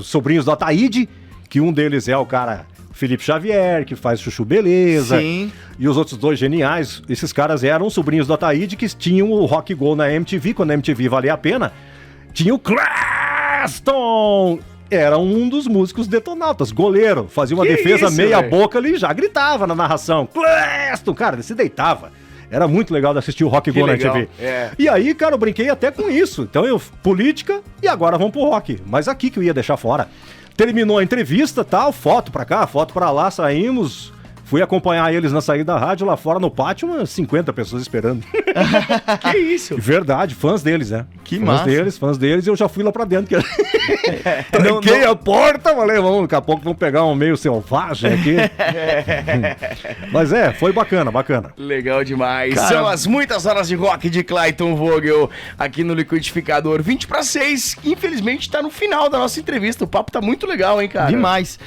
sobrinhos do Ataíde, que um deles é o cara Felipe Xavier, que faz Chuchu Beleza. Sim. E os outros 2 geniais, esses caras eram sobrinhos do Ataíde que tinham o Rock Go na MTV, quando a MTV valia a pena. Tinha o Claston! Era um dos músicos Detonautas, goleiro. Fazia uma defesa meia boca ali e já gritava na narração. Claston! Cara, ele se deitava. Era muito legal de assistir o Rock Go na TV. E aí, cara, eu brinquei até com isso. Então política e agora vamos pro rock. Mas aqui que eu ia deixar fora. Terminou a entrevista, tal, foto pra cá, foto pra lá, saímos... Fui acompanhar eles na saída da rádio, lá fora no pátio, umas 50 pessoas esperando. Que isso? Verdade, fãs deles, né? Que massa. Fãs deles, e eu já fui lá pra dentro. Tranquei a porta, falei, daqui a pouco vamos pegar um meio selvagem aqui. Mas foi bacana. Legal demais. Cara, são as muitas horas de rock de Clayton Vogel aqui no Liquidificador. 5:20, infelizmente tá no final da nossa entrevista. O papo tá muito legal, hein, cara? Demais.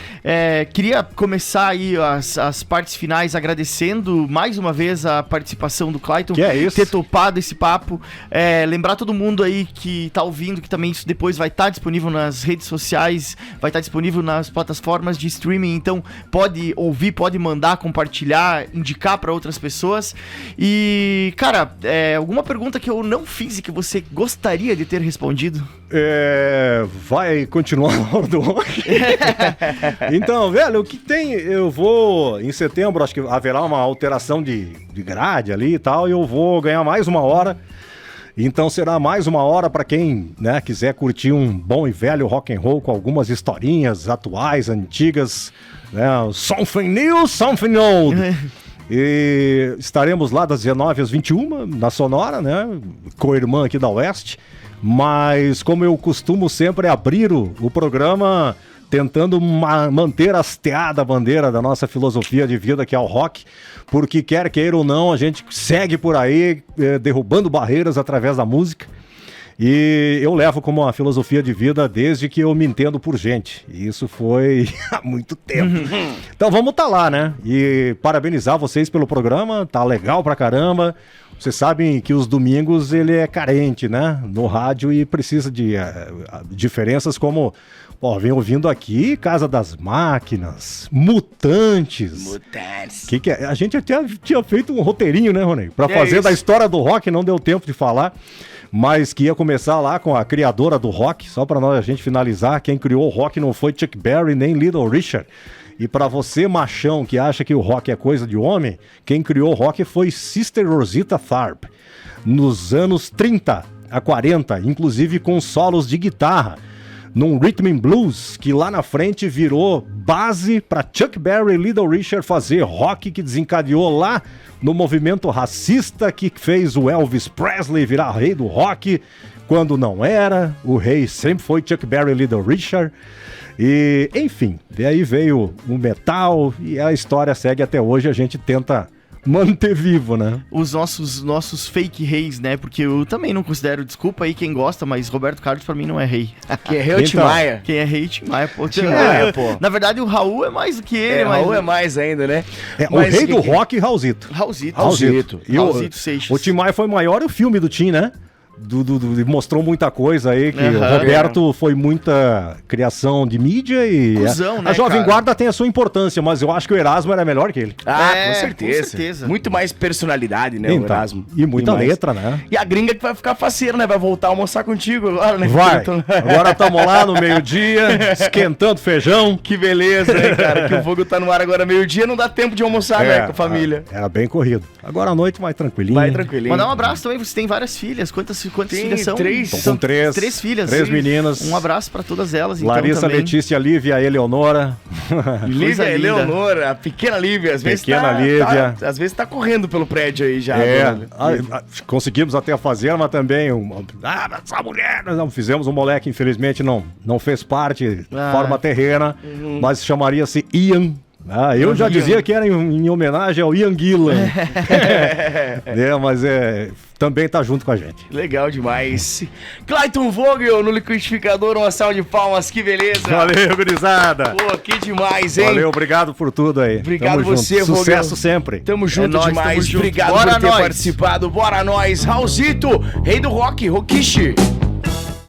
Queria começar aí as partes finais agradecendo mais uma vez a participação do Clayton, que é isso? Ter topado esse papo. Lembrar todo mundo aí que tá ouvindo que também isso depois vai estar disponível nas redes sociais, vai estar disponível nas plataformas de streaming, então pode ouvir, pode mandar, compartilhar, indicar para outras pessoas. E, cara, alguma pergunta que eu não fiz e que você gostaria de ter respondido? Vai continuar na hora do rock? Então, velho, o que tem? Eu vou, em setembro, acho que haverá uma alteração de grade ali e tal, e eu vou ganhar mais uma hora. Então será mais uma hora para quem, né, quiser curtir um bom e velho rock and roll com algumas historinhas atuais, antigas, né, something new, something old. E estaremos lá das 19 às 21 na Sonora, né, co-irmã aqui da Oeste. Mas como eu costumo sempre abrir o programa tentando manter hasteada a bandeira da nossa filosofia de vida, que é o rock, porque quer queira ou não, a gente segue por aí derrubando barreiras através da música. E eu levo como uma filosofia de vida desde que eu me entendo por gente. E isso foi há muito tempo. Então vamos estar lá, né? E parabenizar vocês pelo programa, tá legal pra caramba. Vocês sabem que os domingos ele é carente, né? No rádio e precisa de diferenças como... vem ouvindo aqui Casa das Máquinas, Mutantes. Que é? A gente até tinha feito um roteirinho, né, Rony? Pra fazer isso. Da história do rock, não deu tempo de falar. Mas que ia começar lá com a criadora do rock, só pra a gente finalizar. Quem criou o rock não foi Chuck Berry nem Little Richard. E pra você, machão, que acha que o rock é coisa de homem, quem criou o rock foi Sister Rosita Tharpe. Nos anos 30 a 40, inclusive com solos de guitarra. Num rhythm and blues que lá na frente virou base para Chuck Berry e Little Richard fazer rock, que desencadeou lá no movimento racista que fez o Elvis Presley virar rei do rock, quando não era. O rei sempre foi Chuck Berry e Little Richard. E, enfim, daí veio o metal e a história segue até hoje, a gente tenta manter vivo, né? Os nossos fake reis, né? Porque eu também não considero, desculpa aí quem gosta, mas Roberto Carlos pra mim não é rei. Quem é rei é o Tim Maia. Quem é rei é o Tim Maia, pô. Tim Maia, pô. Na verdade o Raul é mais do que ele. Raul é mais ainda, né? Mas o rei do rock, Raulzito. Raulzito Seixas. O Tim Maia foi maior, o filme do Tim, né? Mostrou muita coisa aí, que o Roberto foi muita criação de mídia e Cusão, né, a Jovem Guarda tem a sua importância, mas eu acho que o Erasmo era melhor que ele. Com certeza. Muito mais personalidade, né, então, o Erasmo. E muita letra, né? E a gringa que vai ficar faceira, né? Vai voltar a almoçar contigo agora, né? Vai. Agora estamos lá no meio-dia, esquentando feijão. Que beleza, hein, cara? Que o fogo tá no ar agora meio-dia, não dá tempo de almoçar, né, com a família. Era bem corrido. Agora à noite vai tranquilinho. Mandar um abraço também, você tem várias filhas. Quantas filhas são? São três. Três filhas. Três meninas. Um abraço pra todas elas. Larissa, então, Letícia, Lívia, Eleonora. Lívia, Eleonora, a pequena Lívia. Às vezes Lívia. Às vezes tá correndo pelo prédio aí já. Conseguimos até fazer, mas também... essa mulher... Não fizemos, um moleque, infelizmente, não fez parte, forma terrena, mas chamaria-se Ian. Eu já dizia que era em homenagem ao Ian Gillan. Mas também tá junto com a gente. Legal demais. Clayton Vogel no Liquidificador, uma salva de palmas, que beleza. Valeu, gurizada. Pô, que demais, hein? Valeu, obrigado por tudo aí. Obrigado você, Vogel. Sucesso sempre. Tamo junto demais. Tamo junto. Obrigado por ter participado. Bora nós. Raulzito, rei do rock, Rockishi.